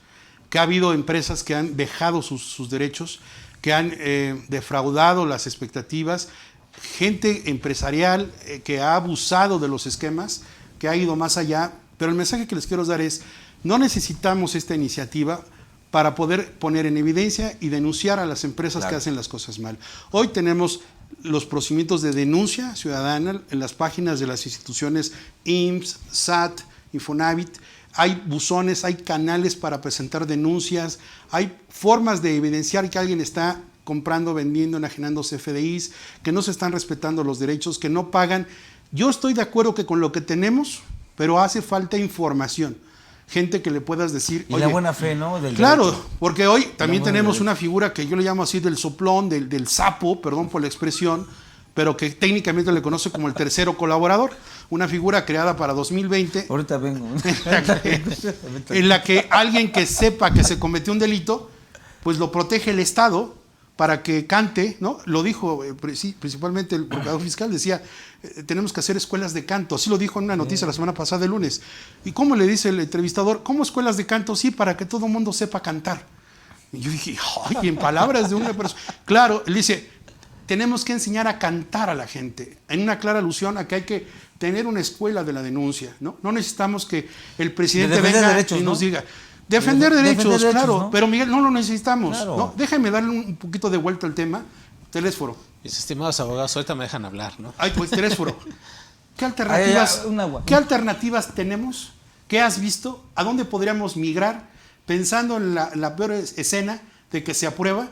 que ha habido empresas que han dejado sus derechos, que han defraudado las expectativas, gente empresarial que ha abusado de los esquemas, que ha ido más allá, pero el mensaje que les quiero dar es, no necesitamos esta iniciativa para poder poner en evidencia y denunciar a las empresas que hacen las cosas mal. Hoy tenemos los procedimientos de denuncia ciudadana en las páginas de las instituciones IMSS, SAT, Infonavit. Hay buzones, hay canales para presentar denuncias, hay formas de evidenciar que alguien está comprando, vendiendo, enajenando CFDIs, que no se están respetando los derechos, que no pagan. Yo estoy de acuerdo que con lo que tenemos, pero hace falta información. Gente que le puedas decir... Y la buena fe, ¿no? Del Claro, derecho. porque hoy también buena tenemos derecho. una figura que yo le llamo así del soplón, del sapo, perdón por la expresión, pero que técnicamente le conoce como el tercero colaborador, una figura creada para 2020, Ahorita vengo. en la que alguien que sepa que se cometió un delito, pues lo protege el Estado para que cante, ¿no? Lo dijo principalmente el procurador fiscal, decía, tenemos que hacer escuelas de canto, así lo dijo en una noticia la semana pasada, el lunes. ¿Y cómo le dice el entrevistador? ¿Cómo escuelas de canto? Sí, para que todo el mundo sepa cantar. Y yo dije, ay, en palabras de una persona. Claro, él dice, tenemos que enseñar a cantar a la gente, en una clara alusión a que hay que tener una escuela de la denuncia, ¿no? No necesitamos que el presidente De defender venga derechos, y nos ¿no? diga, defender derechos, claro, ¿no? pero Miguel, no lo necesitamos, Claro. ¿no? Déjame darle un poquito de vuelta al tema. Telésforo. Mis estimados abogados, ahorita me dejan hablar, ¿no? Ay, pues Telésforo. ¿Qué Ay, alternativas, un agua. ¿Qué alternativas tenemos? ¿Qué has visto? ¿A dónde podríamos migrar? Pensando en la peor escena de que se aprueba,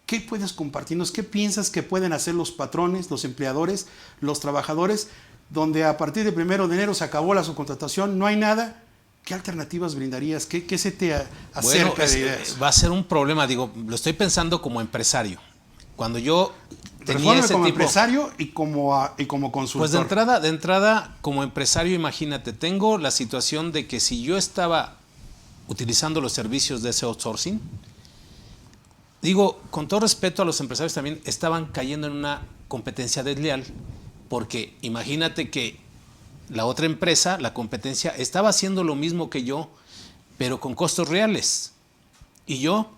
¿qué puedes compartirnos? ¿Qué piensas que pueden hacer los patrones, los empleadores, los trabajadores, donde a partir del 1 de enero se acabó la subcontratación, no hay nada? ¿Qué alternativas brindarías? ¿Qué se te acerca de ideas? Va a ser un problema, digo, lo estoy pensando como empresario. Cuando yo tenía Refórmame ese como tipo... empresario y como consultor. Pues de entrada, como empresario, imagínate, tengo la situación de que si yo estaba utilizando los servicios de ese outsourcing, digo, con todo respeto a los empresarios también, estaban cayendo en una competencia desleal Porque imagínate que la otra empresa, la competencia, estaba haciendo lo mismo que yo, pero con costos reales. Y yo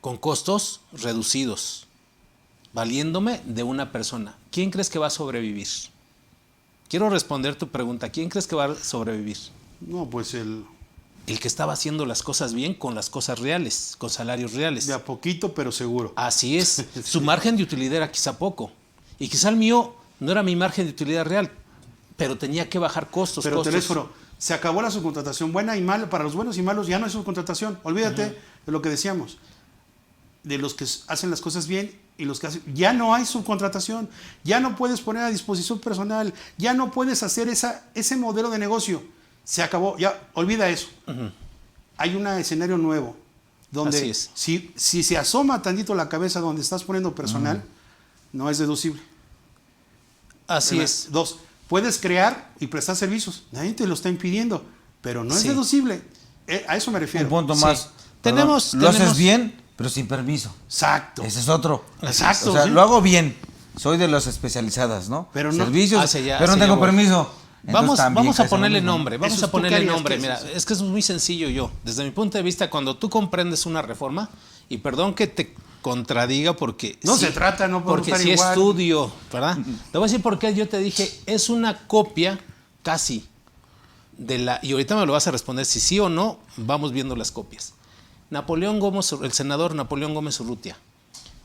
con costos reducidos, valiéndome de una persona. ¿Quién crees que va a sobrevivir? Quiero responder tu pregunta. ¿Quién crees que va a sobrevivir? No, pues El que estaba haciendo las cosas bien con las cosas reales, con salarios reales. de a poquito, pero seguro. Así es. Su margen de utilidad era quizá poco. Y quizá el mío no era mi margen de utilidad real, pero tenía que bajar costos. Pero costos. teléfono, se acabó la subcontratación buena y mala. Para los buenos y malos ya no hay subcontratación. Olvídate de lo que decíamos. De los que hacen las cosas bien y los que hacen... Ya no hay subcontratación. Ya no puedes poner a disposición personal. Ya no puedes hacer ese modelo de negocio. Se acabó. Ya, olvida eso. Hay un escenario nuevo. Donde Así es. si se asoma tantito la cabeza donde estás poniendo personal, no es deducible. Así Una. es. 2, puedes crear y prestar servicios. Nadie te lo está impidiendo, pero no es Sí. deducible. A eso me refiero. Un punto Sí. más. Tenemos- Lo haces tenemos- bien, pero sin permiso. Exacto. Ese es otro. Exacto. O sea, sí. lo hago bien. Soy de las especializadas, ¿no? Pero no- Servicios, Hacia allá, pero no hacia tengo allá voy. permiso. Entonces, Vamos también a caes en lo ponerle mismo. nombre, vamos Eso a es tú, ¿qué ponerle harías? nombre. ¿Qué Mira, haces? es que es muy sencillo yo. Desde mi punto de vista, cuando tú comprendes una reforma, y perdón que te contradiga porque... No se trata, no podemos porque estar sí igual. estudio, ¿verdad? Te voy a decir por qué yo te dije, es una copia casi de la... Y ahorita me lo vas a responder si sí o no, vamos viendo las copias. Napoleón Gómez, el senador Napoleón Gómez Urrutia,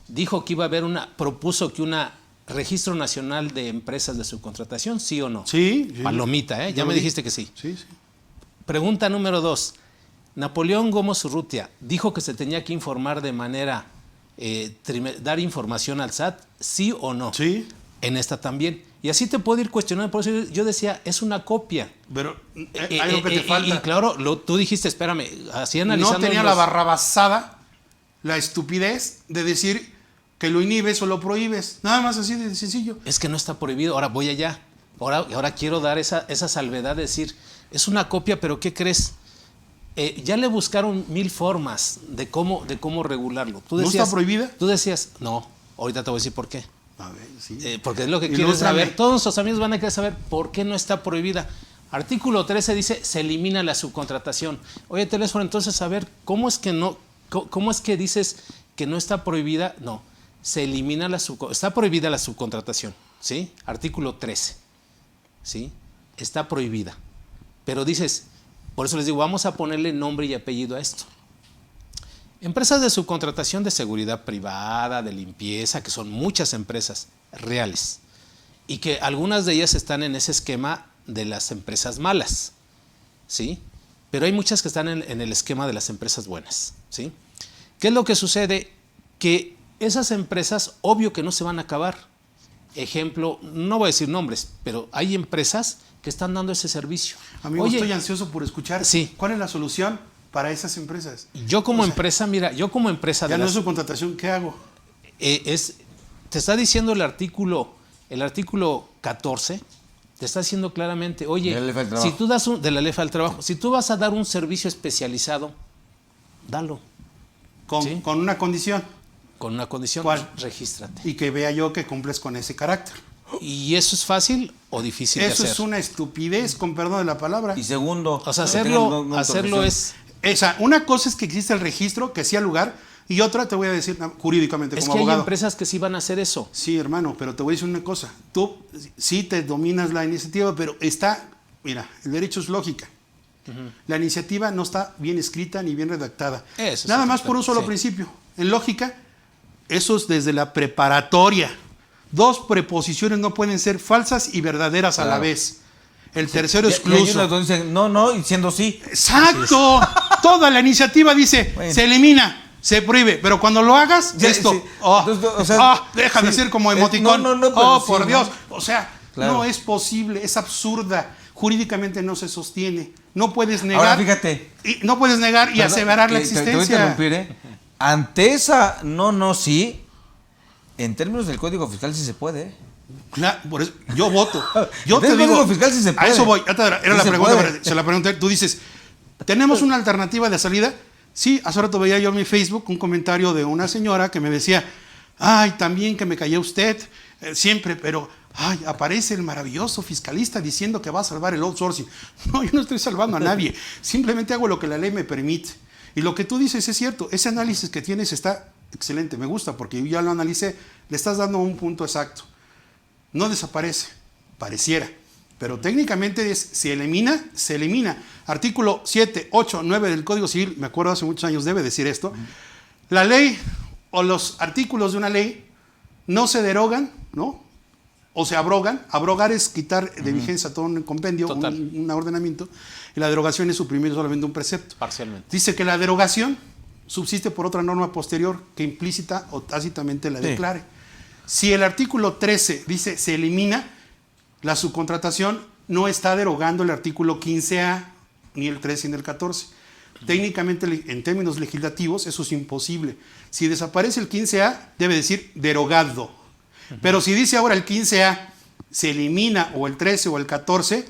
dijo que iba a haber propuso que una registro nacional de empresas de subcontratación, ¿sí o no? Sí. Palomita, ¿eh? Yo Ya lo me vi. dijiste que sí. Sí, sí. Pregunta número 2. Napoleón Gómez Urrutia dijo que se tenía que informar de manera, dar información al SAT, ¿sí o no? Sí. En esta también. Y así te puedo ir cuestionando. Por eso yo decía, es una copia. Pero hay algo que te falta. Y claro, tú dijiste, espérame, así analizando. No tenía la barrabasada, la estupidez de decir que lo inhibes o lo prohíbes. Nada más así de sencillo. Es que no está prohibido. Ahora voy allá. Ahora quiero dar esa salvedad de decir, es una copia, pero ¿qué crees? Ya le buscaron 1000 formas de cómo regularlo. Tú ¿No decías, está prohibida? Tú decías, no, ahorita te voy a decir por qué. A ver, sí. Porque es lo que Y quieres ilústrame. saber. Todos nuestros amigos van a querer saber por qué no está prohibida. Artículo 13 dice, se elimina la subcontratación. Oye, teléfono, entonces, a ver, ¿cómo es que dices que no está prohibida? No, se elimina está prohibida la subcontratación, ¿sí? Artículo 13, ¿sí? Está prohibida. Pero dices, por eso les digo, vamos a ponerle nombre y apellido a esto. Empresas de subcontratación de seguridad privada, de limpieza, que son muchas empresas reales y que algunas de ellas están en ese esquema de las empresas malas, ¿sí? Pero hay muchas que están en el esquema de las empresas buenas, ¿sí? ¿Qué es lo que sucede? Que esas empresas, obvio que no se van a acabar. Ejemplo, no voy a decir nombres, pero hay empresas que están dando ese servicio. Amigo, Oye, estoy ansioso por escuchar. Sí. ¿Cuál es la solución para esas empresas? yo como O sea, empresa, mira, yo como empresa Ya de no las- es subcontratación, ¿qué hago? te está diciendo el artículo 14, te está diciendo claramente, oye, De la ley del trabajo. si tú das de la ley del trabajo, si tú vas a dar un servicio especializado, dalo Con, Sí. con una condición. con una condición, ¿Cuál? regístrate. Y que vea yo que cumples con ese carácter. ¿Y eso es fácil o difícil de Eso hacer? es una estupidez, con perdón de la palabra. Y segundo, O sea, que tengan una hacerlo profesión. es... Una cosa es que existe el registro, que sea lugar, y otra te voy a decir jurídicamente Es como que hay abogado. empresas que sí van a hacer eso. Sí, hermano, pero te voy a decir una cosa. Tú sí te dominas la iniciativa, pero mira, el derecho es lógica. La iniciativa no está bien escrita ni bien redactada. Eso es Nada otro más por un tema, solo sí. principio. En lógica, eso es desde la preparatoria. 2 preposiciones no pueden ser falsas y verdaderas a la Claro. vez. El tercero Y hay excluso. unas donde dicen no, y siendo sí. ¡Exacto! Toda la iniciativa dice, Bueno. se elimina, se prohíbe, pero cuando lo hagas, Sí, esto, sí. oh, Entonces, o sea, deja de sí. ser como No, emoticón. no, pero Oh, sí, por ¿no? Dios. O sea, Claro. no es posible, es absurda. Jurídicamente no se sostiene. No puedes negar. Ahora fíjate. No puedes negar y Perdón, aseverar la te voy a existencia. interrumpir, ¿eh? Ante esa sí, en términos del Código Fiscal sí se puede, ¿eh? Claro, por eso, yo voto. Yo te Del digo, Código Fiscal sí se a puede. eso voy. Era Sí la se pregunta, puede. pero se la pregunté. Tú dices, ¿tenemos una alternativa de salida? Sí, hace rato veía yo en mi Facebook un comentario de una señora que me decía, ay, también que me callé usted, siempre, pero, ay, aparece el maravilloso fiscalista diciendo que va a salvar el outsourcing. No, yo no estoy salvando a nadie. Simplemente hago lo que la ley me permite. Y lo que tú dices es cierto. Ese análisis que tienes está excelente. Me gusta porque yo ya lo analicé. Le estás dando un punto exacto. No desaparece. Pareciera. Pero técnicamente se elimina, se elimina. Artículo 7, 8, 9 del Código Civil, me acuerdo hace muchos años, debe decir esto. La ley o los artículos de una ley no se derogan, ¿no? O se abrogan. Abrogar es quitar de vigencia todo un compendio, un ordenamiento. Y la derogación es suprimir solamente un precepto. Parcialmente. Dice que la derogación subsiste por otra norma posterior que implícita o tácitamente la declare. Si el artículo 13 dice se elimina, la subcontratación no está derogando el artículo 15A, ni el 13 ni el 14. Técnicamente, en términos legislativos, eso es imposible. Si desaparece el 15A, debe decir derogado. Pero si dice ahora el 15A se elimina, o el 13 o el 14,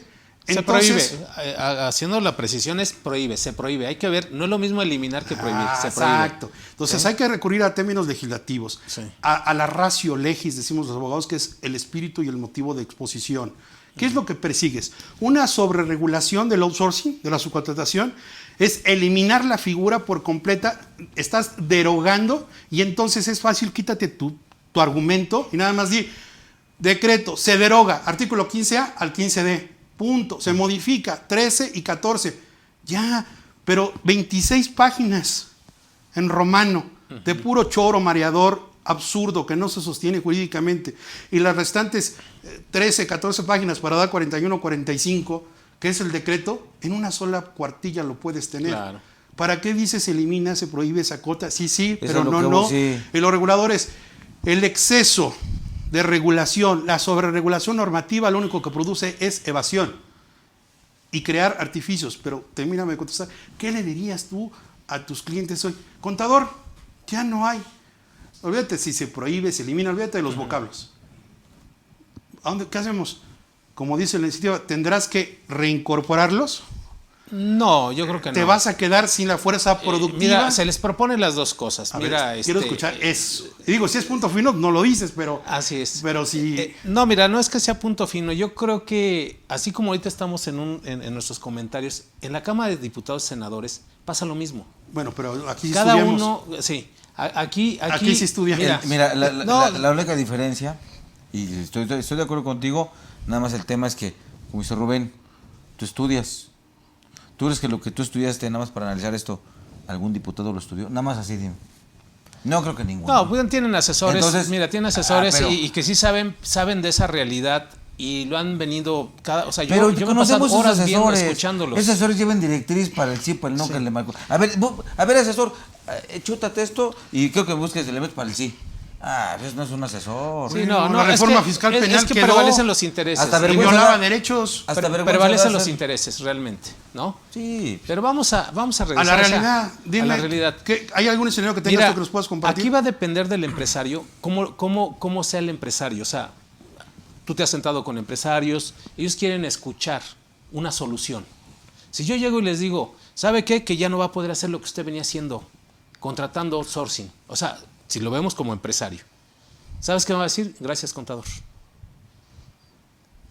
se entonces, prohíbe. Haciendo la precisión es prohíbe, se prohíbe. Hay que ver, no es lo mismo eliminar que prohibir, se prohíbe. Exacto. Entonces hay que recurrir a términos legislativos, a la ratio legis, decimos los abogados, que es el espíritu y el motivo de exposición. ¿Qué es lo que persigues? Una sobreregulación del outsourcing, de la subcontratación, es eliminar la figura por completa, estás derogando y entonces es fácil, quítate tu argumento y nada más di, decreto, se deroga, artículo 15A al 15D, punto, se modifica, 13 y 14, ya, pero 26 páginas en romano, de puro choro mareador, absurdo, que no se sostiene jurídicamente, y las restantes 13, 14 páginas para dar 41, 45, que es el decreto, en una sola cuartilla lo puedes tener. Claro. ¿Para qué dice se elimina, se prohíbe, se acota? Sí, sí, Eso pero es lo no. sí. Y los reguladores, el exceso de regulación, la sobreregulación normativa, lo único que produce es evasión y crear artificios. Pero termíname de contestar, ¿qué le dirías tú a tus clientes hoy? Contador, ya no hay. Olvídate si se prohíbe, se elimina, olvídate de los vocablos. ¿Qué hacemos? Como dice la iniciativa, ¿tendrás que reincorporarlos? No, yo creo que no. ¿Te vas a quedar sin la fuerza productiva? Mira, se les propone las dos cosas. Mira, quiero escuchar eso. Y digo, si es punto fino, no lo dices, pero... Así es. Pero si... no, mira, no es que sea punto fino. Yo creo que, así como ahorita estamos en nuestros comentarios, en la Cámara de Diputados y Senadores pasa lo mismo. Bueno, pero aquí sí cada estudiamos. uno, sí. Aquí sí estudiamos. Mira, la única diferencia, y estoy de acuerdo contigo, nada más el tema es que, como dice Rubén, tú estudias. ¿Tú crees que lo que tú estudiaste nada más para analizar esto, algún diputado lo estudió? Nada más así, dime. No creo que ninguno. No, pues tienen asesores. Entonces, mira, tienen asesores pero, y que sí saben de esa realidad y lo han venido o sea, pero yo me he pasado conocemos horas esos viendo, asesores. escuchándolos. Esos asesores llevan directriz para el sí, para el no, Sí. que le marcó. A ver, asesor, chútate esto y creo que busques elementos para el sí. Eso no es un asesor. Sí, no, la reforma fiscal penal es que quedó, prevalecen los intereses. hasta y vergüenza violaba da- derechos. Hasta vergüenza prevalecen da los hacer. intereses, realmente, ¿no? Sí. Pero vamos a regresar A la realidad. Dime, a la realidad. ¿hay algún escenario que tengas Mira, tú que nos puedas compartir? aquí va a depender del empresario, cómo sea el empresario. O sea, tú te has sentado con empresarios, ellos quieren escuchar una solución. Si yo llego y les digo, ¿sabe qué? Que ya no va a poder hacer lo que usted venía haciendo, contratando outsourcing. O sea, si lo vemos como empresario. ¿Sabes qué me va a decir? Gracias, contador.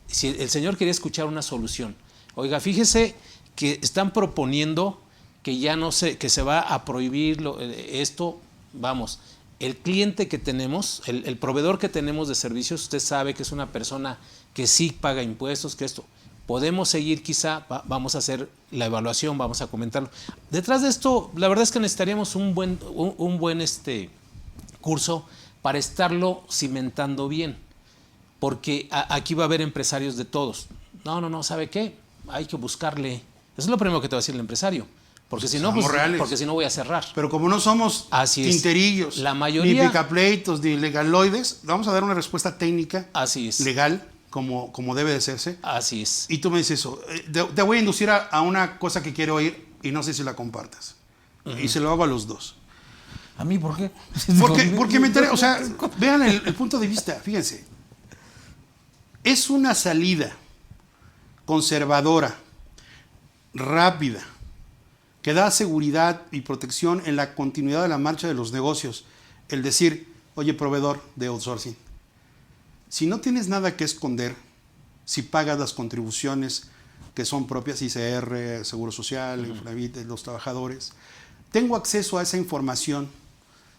Si el señor quería escuchar una solución. Oiga, fíjese que están proponiendo que ya no se, que se va a prohibir esto. Vamos, el cliente que tenemos, el proveedor que tenemos de servicios, usted sabe que es una persona que sí paga impuestos, que esto. Podemos seguir quizá, vamos a hacer la evaluación, vamos a comentarlo. Detrás de esto, la verdad es que necesitaríamos un buen curso para estarlo cimentando bien, porque aquí va a haber empresarios de todos. No, ¿sabe qué? Hay que buscarle. Eso es lo primero que te va a decir el empresario, porque si no, porque si no voy a cerrar. Pero como no somos Así es. tinterillos, La mayoría, ni picapleitos, ni legaloides, vamos a dar una respuesta técnica, así es. legal, como debe de hacerse. Así es. Y tú me dices eso. Te voy a inducir a una cosa que quiero oír y no sé si la compartas. Y se lo hago a los dos. ¿A mí por qué? Porque me interesa, o sea, vean el punto de vista, fíjense. Es una salida conservadora, rápida, que da seguridad y protección en la continuidad de la marcha de los negocios. El decir, oye, proveedor de outsourcing, Si no tienes nada que esconder, si pagas las contribuciones que son propias, ICR, Seguro Social, Infonavit, de los trabajadores, tengo acceso a esa información,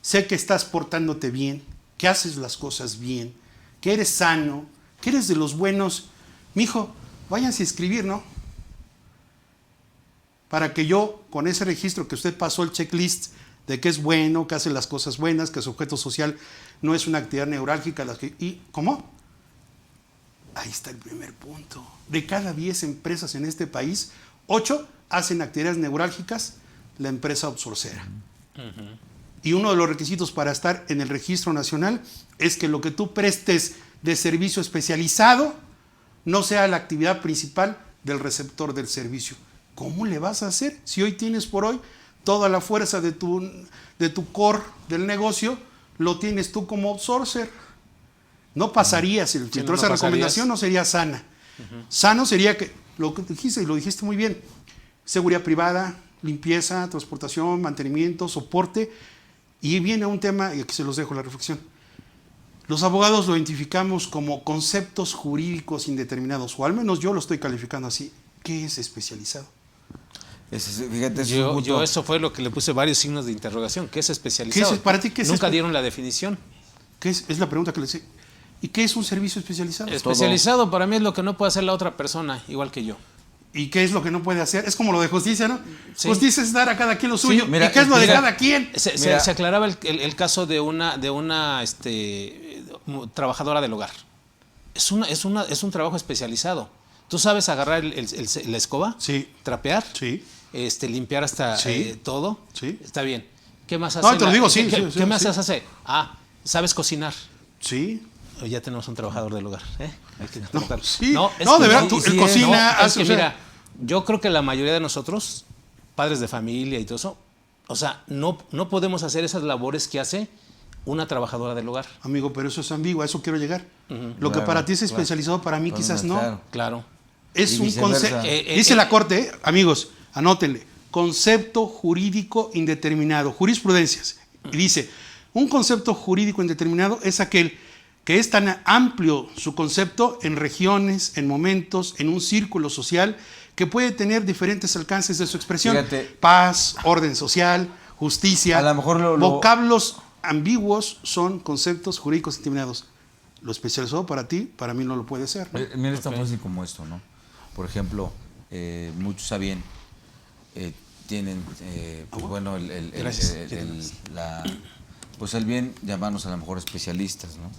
sé que estás portándote bien, que haces las cosas bien, que eres sano, que eres de los buenos. Mijo, váyanse a inscribir, ¿no? Para que yo, con ese registro que usted pasó el checklist de que es bueno, que hace las cosas buenas, que su objeto social no es una actividad neurálgica. ¿Y cómo? Ahí está el primer punto. De cada 10 empresas en este país, 8 hacen actividades neurálgicas, la empresa outsourcera. Y uno de los requisitos para estar en el registro nacional es que lo que tú prestes de servicio especializado no sea la actividad principal del receptor del servicio. ¿Cómo le vas a hacer si hoy tienes por hoy toda la fuerza de tu core del negocio, lo tienes tú como outsourcer? No pasarías el filtro. Esa recomendación no sería sana. Sano sería que, lo que dijiste, y lo dijiste muy bien, seguridad privada, limpieza, transportación, mantenimiento, soporte. Y viene un tema, y aquí se los dejo la reflexión. Los abogados lo identificamos como conceptos jurídicos indeterminados, o al menos yo lo estoy calificando así. ¿Qué es especializado? Fíjate, yo eso fue lo que le puse varios signos de interrogación. ¿Qué es especializado? ¿Qué es, para ti, qué es Nunca dieron la definición. ¿Qué es la pregunta que le hice? ¿Y qué es un servicio especializado? Especializado para mí es lo que no puede hacer la otra persona, igual que yo. ¿Y qué es lo que no puede hacer? Es como lo de justicia, ¿no? Sí. Justicia es dar a cada quien lo suyo. Sí, mira, ¿y qué es lo de cada quien? Se aclaraba el caso de una trabajadora del hogar. Es un trabajo especializado. ¿Tú sabes agarrar la escoba? Sí. ¿Trapear? Sí. Limpiar hasta Sí. todo. Sí. Está bien. ¿Qué más hace? No, te lo digo, sí. ¿Qué más hace? ¿Sabes cocinar? Sí. Ya tenemos un trabajador del hogar. Hay que No, tratar. sí. es No, que de verdad, sí, tú, sí, el cocina, es hace, que o sea, mira, yo creo que la mayoría de nosotros, padres de familia y todo eso, o sea, no podemos hacer esas labores que hace una trabajadora del hogar. Amigo, pero eso es ambiguo, a eso quiero llegar. Lo que Claro, para ti es claro. especializado, para mí quizás no. Claro. Claro. Es Y un viceversa. concepto. Dice la Corte, amigos, anótenle, concepto jurídico indeterminado, jurisprudencias. Y dice, un concepto jurídico indeterminado es aquel que es tan amplio su concepto en regiones, en momentos, en un círculo social, que puede tener diferentes alcances de su expresión. Fíjate. Paz, orden social, justicia. A lo mejor vocablos ambiguos son conceptos jurídicos indeterminados. Lo especializado para ti, para mí no lo puede ser, ¿no? Mira, es tan fácil como esto, ¿no? Por ejemplo, muchos saben, tienen, pues bueno, pues el bien llamarnos a lo mejor especialistas, ¿no?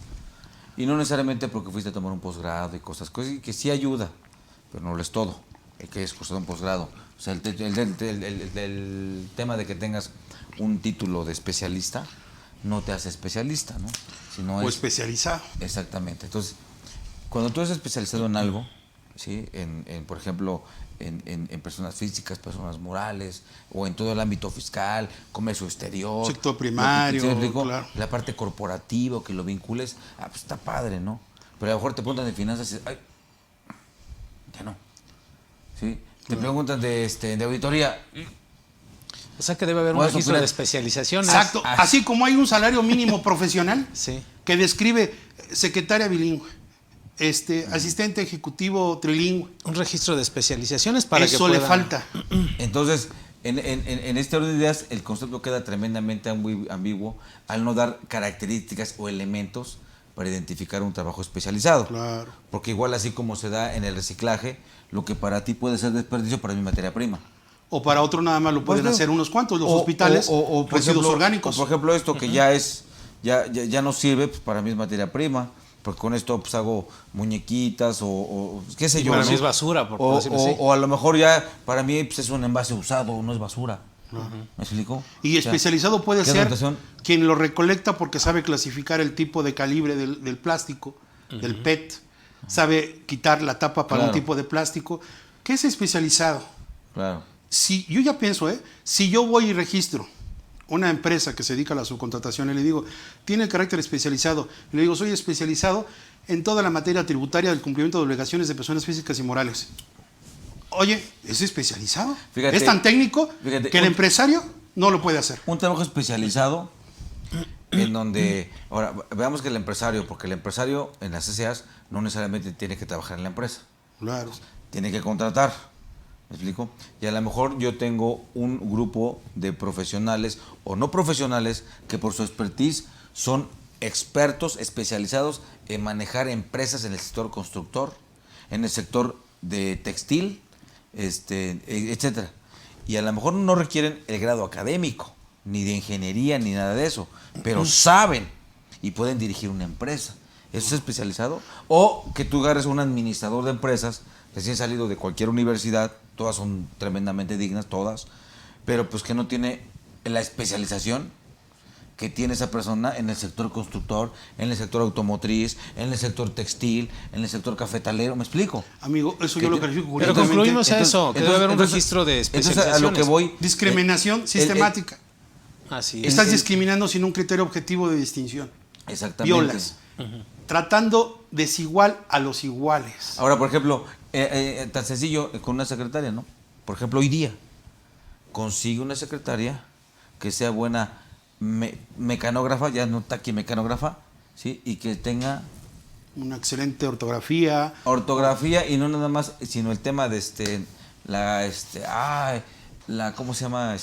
Y no necesariamente porque fuiste a tomar un posgrado y cosas que sí ayuda, pero no lo es todo. El que es cursado un posgrado. O sea, el tema de que tengas un título de especialista no te hace especialista, ¿no? O especializado. Exactamente. Entonces, cuando tú eres especializado en algo, ¿sí? Por ejemplo, en personas físicas, personas morales, o en todo el ámbito fiscal, comercio exterior, sector primario, ¿sí me explico? claro. La parte corporativa, que lo vincules, pues está padre, ¿no? Pero a lo mejor te preguntan de finanzas y dices, ay, ya no. ¿Sí? Te preguntan de auditoría. O sea que debe haber un Bueno, registro pero- de especializaciones. Exacto. Así como hay un salario mínimo profesional Sí. que describe secretaria bilingüe, asistente ejecutivo trilingüe. Un registro de especializaciones para que Eso le puedan- falta. Entonces, en este orden de ideas, el concepto queda tremendamente ambiguo al no dar características o elementos para identificar un trabajo especializado. Claro. Porque igual así como se da en el reciclaje, lo que para ti puede ser desperdicio, para mí materia prima. O para otro nada más lo pueden Pues, hacer unos cuantos, los hospitales, por residuos ejemplo, orgánicos. o por ejemplo, esto que ya no sirve, pues para mí es materia prima, porque con esto pues hago muñequitas o qué sé Y yo. para ¿no? mí es basura, por o, decirlo así. o a lo mejor ya para mí pues, es un envase usado, no es basura. ¿Me explico? Y O sea, especializado puede ¿qué ser anotación? quien lo recolecta porque sabe clasificar el tipo de calibre del plástico, del PET, sabe quitar la tapa para un Claro. tipo de plástico. ¿Qué es especializado? Claro. Si yo ya pienso, si yo voy y registro una empresa que se dedica a la subcontratación y le digo, tiene el carácter especializado, y le digo, soy especializado en toda la materia tributaria del cumplimiento de obligaciones de personas físicas y morales. Oye, ¿es especializado? Fíjate, es tan técnico fíjate, que el empresario no lo puede hacer. Un trabajo especializado en donde, ahora, veamos que el empresario, porque el empresario en las CCAs no necesariamente tiene que trabajar en la empresa, Claro. tiene que contratar, ¿me explico? Y a lo mejor yo tengo un grupo de profesionales o no profesionales que por su expertise son expertos especializados en manejar empresas en el sector constructor, en el sector de textil, etcétera. Y a lo mejor no requieren el grado académico, ni de ingeniería, ni nada de eso, pero saben y pueden dirigir una empresa. ¿Eso es especializado? O que tú agarres un administrador de empresas, recién salido de cualquier universidad, todas son tremendamente dignas, todas, pero pues que no tiene la especialización que tiene esa persona en el sector constructor, en el sector automotriz, en el sector textil, en el sector cafetalero, ¿me explico? Amigo, eso yo lo califico Pero jurídicamente. concluimos a eso, que debe haber un entonces- registro de entonces, especializaciones. a lo que voy... Discriminación sistemática. Así es. Estás discriminando sin un criterio objetivo de distinción. Exactamente. Violas. Tratando desigual a los iguales. Ahora, por ejemplo, tan sencillo con una secretaria, ¿no? Por ejemplo, hoy día, consigue una secretaria que sea buena mecanógrafa, ya no taquimecanógrafa, ¿sí? Y que tenga Una excelente ortografía. ortografía y no nada más, sino el tema de ¿cómo se llama?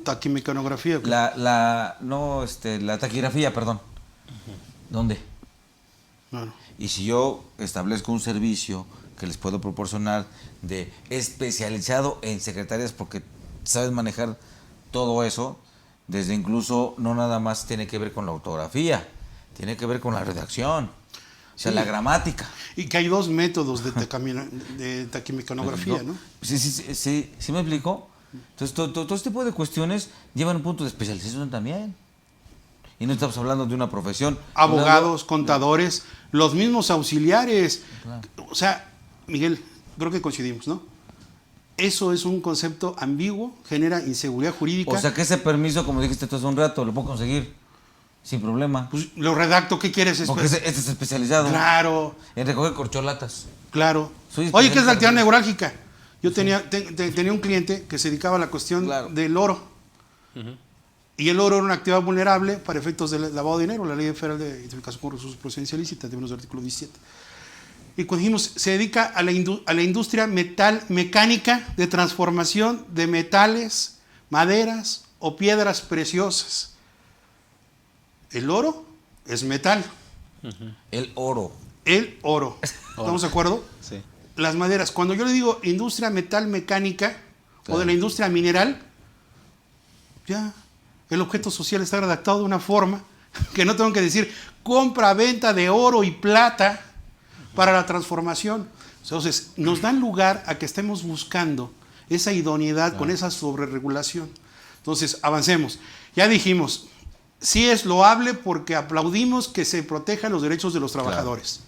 Taquimecanografía. La taquigrafía, perdón. ¿Dónde? Claro. Y si yo establezco un servicio que les puedo proporcionar de especializado en secretarias porque sabes manejar todo eso, desde incluso no nada más tiene que ver con la ortografía, tiene que ver con la redacción, o sea, Sí. la gramática. Y que hay dos métodos de taquimecanografía, ¿no? Sí me explico. Entonces, todo este tipo de cuestiones llevan un punto de especialización también. Y no estamos hablando de una profesión. Abogados, contadores, los mismos auxiliares. Claro. O sea, Miguel, creo que coincidimos, ¿no? Eso es un concepto ambiguo, genera inseguridad jurídica. O sea, que ese permiso, como dijiste tú hace un rato, lo puedo conseguir sin problema. Pues lo redacto, ¿qué quieres? Porque este es especializado Claro, en recoger corcholatas. claro. Soy Oye, ¿qué es la especialista actividad en- neurálgica? Yo tenía un cliente que se dedicaba a la cuestión Claro. del oro. Y el oro era una actividad vulnerable para efectos del lavado de dinero, la Ley Federal de Identificación con Recursos Procedencia Ilícita, de menos del artículo 17. Y cuando dijimos, se dedica a la industria mecánica de transformación de metales, maderas o piedras preciosas. El oro es metal, El oro. el oro. ¿Estamos de acuerdo? Sí. Las maderas. Cuando yo le digo industria metal mecánica o Claro. de la industria mineral, ya el objeto social está redactado de una forma que no tengo que decir compra-venta de oro y plata para la transformación. Entonces, nos dan lugar a que estemos buscando esa idoneidad con esa sobreregulación. Entonces, avancemos. Ya dijimos, sí es loable porque aplaudimos que se protejan los derechos de los trabajadores.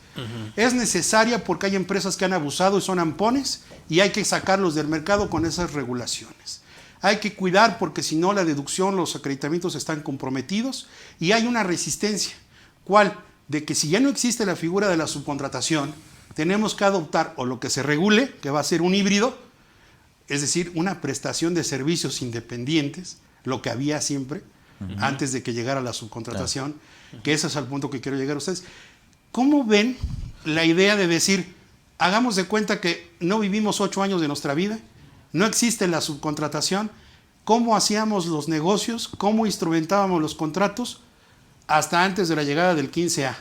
Es necesaria porque hay empresas que han abusado y son ampones y hay que sacarlos del mercado con esas regulaciones. Hay que cuidar porque si no la deducción, los acreditamientos están comprometidos y hay una resistencia. ¿Cuál? De que si ya no existe la figura de la subcontratación, tenemos que adoptar o lo que se regule, que va a ser un híbrido, es decir, una prestación de servicios independientes, lo que había siempre, antes de que llegara la subcontratación, que ese es el punto que quiero llegar a ustedes. ¿Cómo ven la idea de decir, hagamos de cuenta que no vivimos 8 años de nuestra vida, no existe la subcontratación, cómo hacíamos los negocios, cómo instrumentábamos los contratos hasta antes de la llegada del 15A?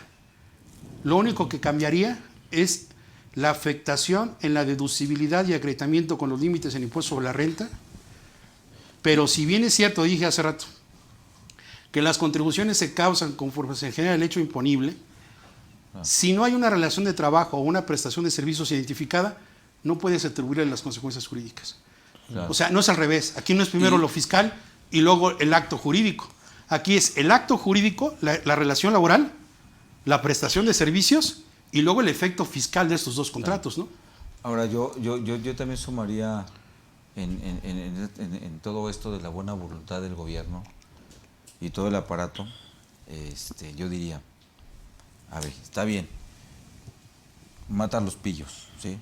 Lo único que cambiaría es la afectación en la deducibilidad y acreditamiento con los límites en impuesto sobre la renta. Pero si bien es cierto, dije hace rato, que las contribuciones se causan conforme se genera el hecho imponible, si no hay una relación de trabajo o una prestación de servicios identificada, no puedes atribuirle las consecuencias jurídicas. Claro. O sea, no es al revés. Aquí no es primero lo fiscal y luego el acto jurídico. Aquí es el acto jurídico, la relación laboral, la prestación de servicios y luego el efecto fiscal de estos dos contratos, ¿no? Ahora, yo también sumaría en todo esto de la buena voluntad del gobierno y todo el aparato, yo diría, a ver, está bien, mata a los pillos, ¿sí?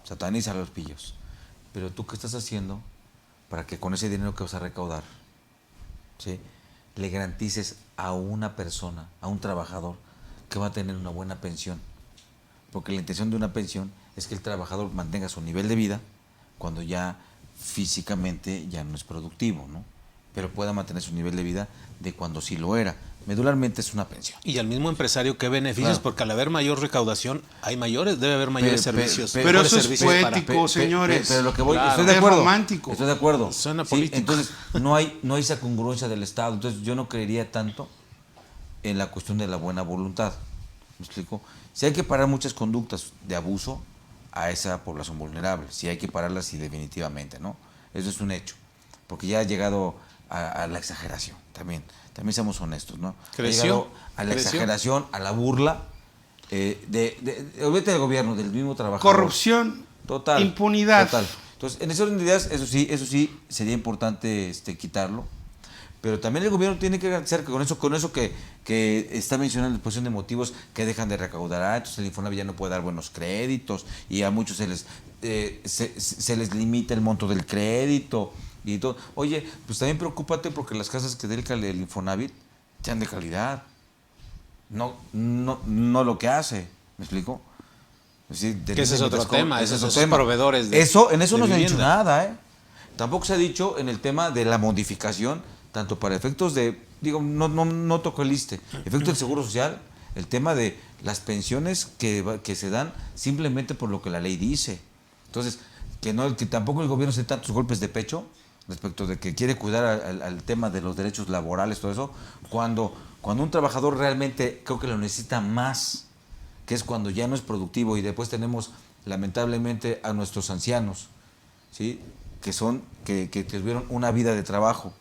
Sataniza a los pillos, pero ¿tú qué estás haciendo para que con ese dinero que vas a recaudar, ¿sí?, le garantices a una persona, a un trabajador que va a tener una buena pensión. Porque la intención de una pensión es que el trabajador mantenga su nivel de vida cuando ya físicamente ya no es productivo, ¿no? Pero pueda mantener su nivel de vida de cuando sí lo era. Medularmente es una pensión. Y al mismo empresario, ¿qué beneficios? Claro. Porque al haber mayor recaudación, debe haber mayores servicios. pero eso es servicios poético, señores. Pero lo que voy, Claro. estoy de Es acuerdo. romántico. Estoy de acuerdo. Suena Sí, político. entonces, no hay esa congruencia del Estado. Entonces, yo no creería tanto en la cuestión de la buena voluntad. ¿Me explico? Si hay que parar muchas conductas de abuso a esa población vulnerable, si hay que pararlas, sí, definitivamente, ¿no? Eso es un hecho. Porque ya ha llegado a la exageración también. También seamos honestos, ¿no? ¿Creció? Ha llegado a la exageración, a la burla, olvídate del gobierno, del mismo trabajador. Corrupción, Total. impunidad. Total. Entonces, en ese orden de ideas, eso sí, sería importante quitarlo. Pero también el gobierno tiene que garantizar que con eso que está mencionando en la exposición de motivos, que dejan de recaudar, entonces el Infonavit ya no puede dar buenos créditos y a muchos se les limita el monto del crédito y todo. Oye, pues también preocúpate porque las casas que dé el Infonavit sean de calidad. No lo que hace. ¿Me explico? Es decir, Que ese es otro tema, ese es esos otro tema. proveedores en eso no se ha dicho vivienda. nada, ¿eh? Tampoco se ha dicho en el tema de la modificación, tanto para efectos de, no toco el ISSSTE, efectos del Seguro Social, el tema de las pensiones que se dan simplemente por lo que la ley dice. Entonces, que tampoco el gobierno se dé tantos golpes de pecho respecto de que quiere cuidar al tema de los derechos laborales, todo eso, cuando un trabajador realmente creo que lo necesita más, que es cuando ya no es productivo, y después tenemos lamentablemente a nuestros ancianos, ¿sí? que tuvieron una vida de trabajo,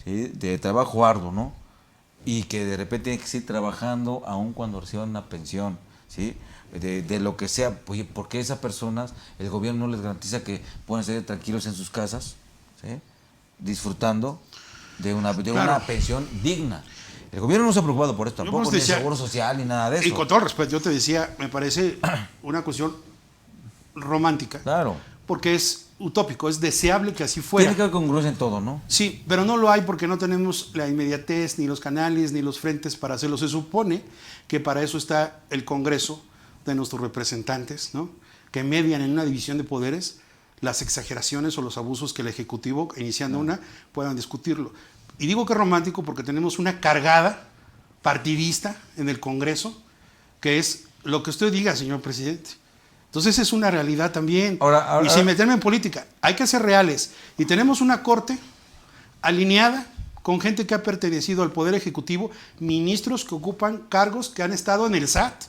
¿sí? De trabajo arduo, ¿no? Y que de repente tienen que seguir trabajando aun cuando reciban una pensión, ¿sí? De lo que sea. Oye, ¿por qué esas personas el gobierno no les garantiza que puedan ser tranquilos en sus casas, ¿sí? Disfrutando de una pensión digna? El gobierno no se ha preocupado por esto tampoco, ni el Seguro Social, ni nada de eso. Y con todo respeto, yo te decía, me parece una cuestión romántica. Claro. Porque es utópico, es deseable que así fuera. Tiene que haber congruencia en todo, ¿no? Sí, pero no lo hay porque no tenemos la inmediatez, ni los canales, ni los frentes para hacerlo. Se supone que para eso está el Congreso de nuestros representantes, ¿no? Que median en una división de poderes las exageraciones o los abusos que el Ejecutivo, iniciando una, puedan discutirlo. Y digo que es romántico porque tenemos una cargada partidista en el Congreso, que es lo que usted diga, señor presidente. Entonces es una realidad también. Y sin meterme en política, hay que ser reales. Y tenemos una corte alineada con gente que ha pertenecido al Poder Ejecutivo, ministros que ocupan cargos que han estado en el SAT,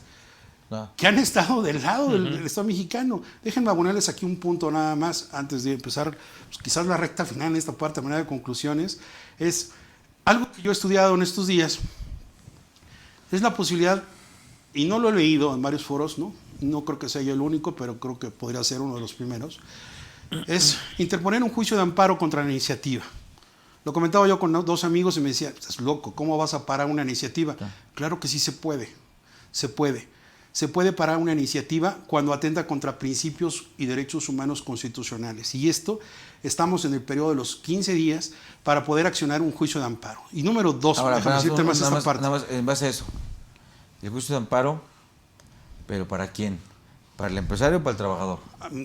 que han estado del lado del Estado mexicano. Déjenme abonarles aquí un punto nada más, antes de empezar, pues, quizás la recta final en esta parte, a manera de conclusiones, es algo que yo he estudiado en estos días, es la posibilidad, y no lo he leído en varios foros, no creo que sea yo el único, pero creo que podría ser uno de los primeros, es interponer un juicio de amparo contra la iniciativa. Lo comentaba yo con dos amigos y me decían, estás loco, ¿cómo vas a parar una iniciativa? Claro que sí se puede, se puede. Se puede parar una iniciativa cuando atenta contra principios y derechos humanos constitucionales. Y estamos en el periodo de los 15 días para poder accionar un juicio de amparo. Y número 2, déjame decirte más esta parte. Nada más, en base a eso, el juicio de amparo, ¿pero para quién? ¿Para el empresario o para el trabajador?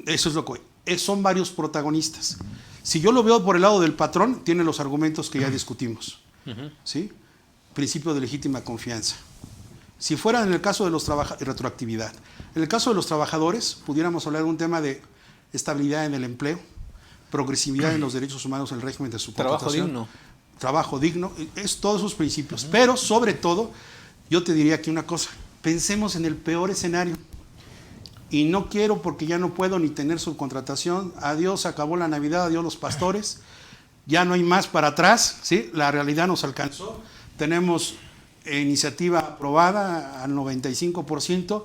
Eso es lo que son varios protagonistas. Si yo lo veo por el lado del patrón, tiene los argumentos que ya discutimos. ¿Sí? Principio de legítima confianza. Si fuera en el caso de los retroactividad. En el caso de los trabajadores, pudiéramos hablar de un tema de estabilidad en el empleo, progresividad en los derechos humanos en el régimen de su contratación. Trabajo digno, es todos esos principios. Pero, sobre todo, yo te diría aquí una cosa, pensemos en el peor escenario. Y no quiero porque ya no puedo ni tener subcontratación. Adiós, acabó la Navidad, adiós los pastores. Ya no hay más para atrás, ¿sí? La realidad nos alcanzó. Tenemos iniciativa aprobada al 95%.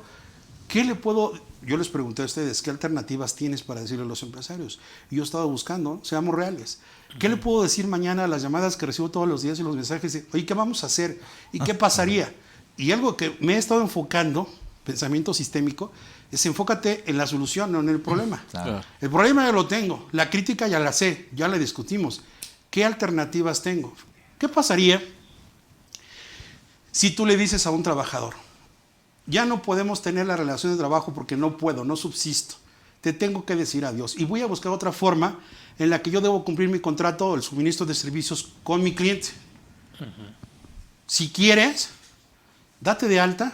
Yo les pregunté a ustedes, ¿qué alternativas tienes para decirle a los empresarios? Y yo he estado buscando, seamos reales. ¿Qué le puedo decir mañana a las llamadas que recibo todos los días y los mensajes de, oye, ¿qué vamos a hacer? ¿Y qué pasaría? Y algo que me he estado enfocando, pensamiento sistémico, es enfócate en la solución, no en el problema. Claro. El problema ya lo tengo, la crítica ya la sé, ya la discutimos. ¿Qué alternativas tengo? ¿Qué pasaría Si tú le dices a un trabajador, ya no podemos tener la relación de trabajo porque no puedo, no subsisto, te tengo que decir adiós y voy a buscar otra forma en la que yo debo cumplir mi contrato o el suministro de servicios con mi cliente. Si quieres, date de alta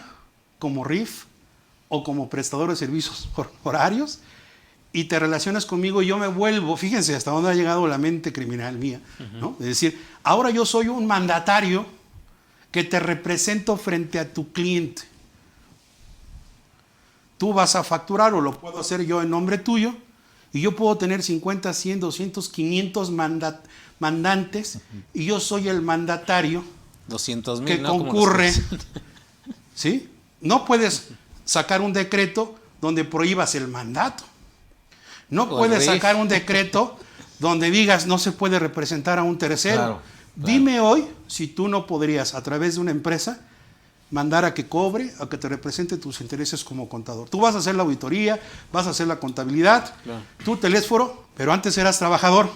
como RIF o como prestador de servicios horarios y te relacionas conmigo y yo me vuelvo, fíjense hasta dónde ha llegado la mente criminal mía, ¿no? Es decir, ahora yo soy un mandatario que te represento frente a tu cliente. Tú vas a facturar o lo puedo hacer yo en nombre tuyo y yo puedo tener 50, 100, 200, 500 mandantes y yo soy el mandatario 200,000, que ¿no? concurre. ¿Sí? No puedes sacar un decreto donde prohíbas el mandato. No puedes sacar un decreto donde digas no se puede representar a un tercero. Claro. Dime hoy si tú no podrías a través de una empresa mandar a que cobre, a que te represente tus intereses como contador. Tú vas a hacer la auditoría, vas a hacer la contabilidad, tú telésforo, pero antes eras trabajador,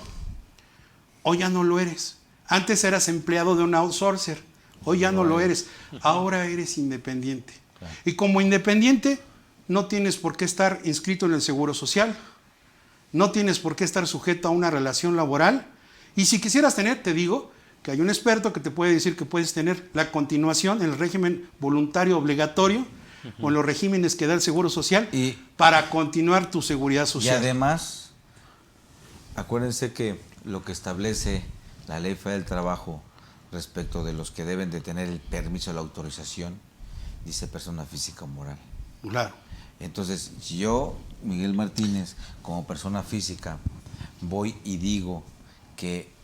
hoy ya no lo eres. Antes eras empleado de un outsourcer, hoy ya no lo eres. Ahora eres independiente. Claro. Y como independiente no tienes por qué estar inscrito en el Seguro Social, no tienes por qué estar sujeto a una relación laboral. Y si quisieras tener, te digo, que hay un experto que te puede decir que puedes tener la continuación en el régimen voluntario obligatorio o en los regímenes que da el Seguro Social para continuar tu seguridad social. Y además, acuérdense que lo que establece la Ley Federal del Trabajo respecto de los que deben de tener el permiso de la autorización, dice persona física o moral. Claro. Entonces, yo, Miguel Martínez, como persona física, voy y digo que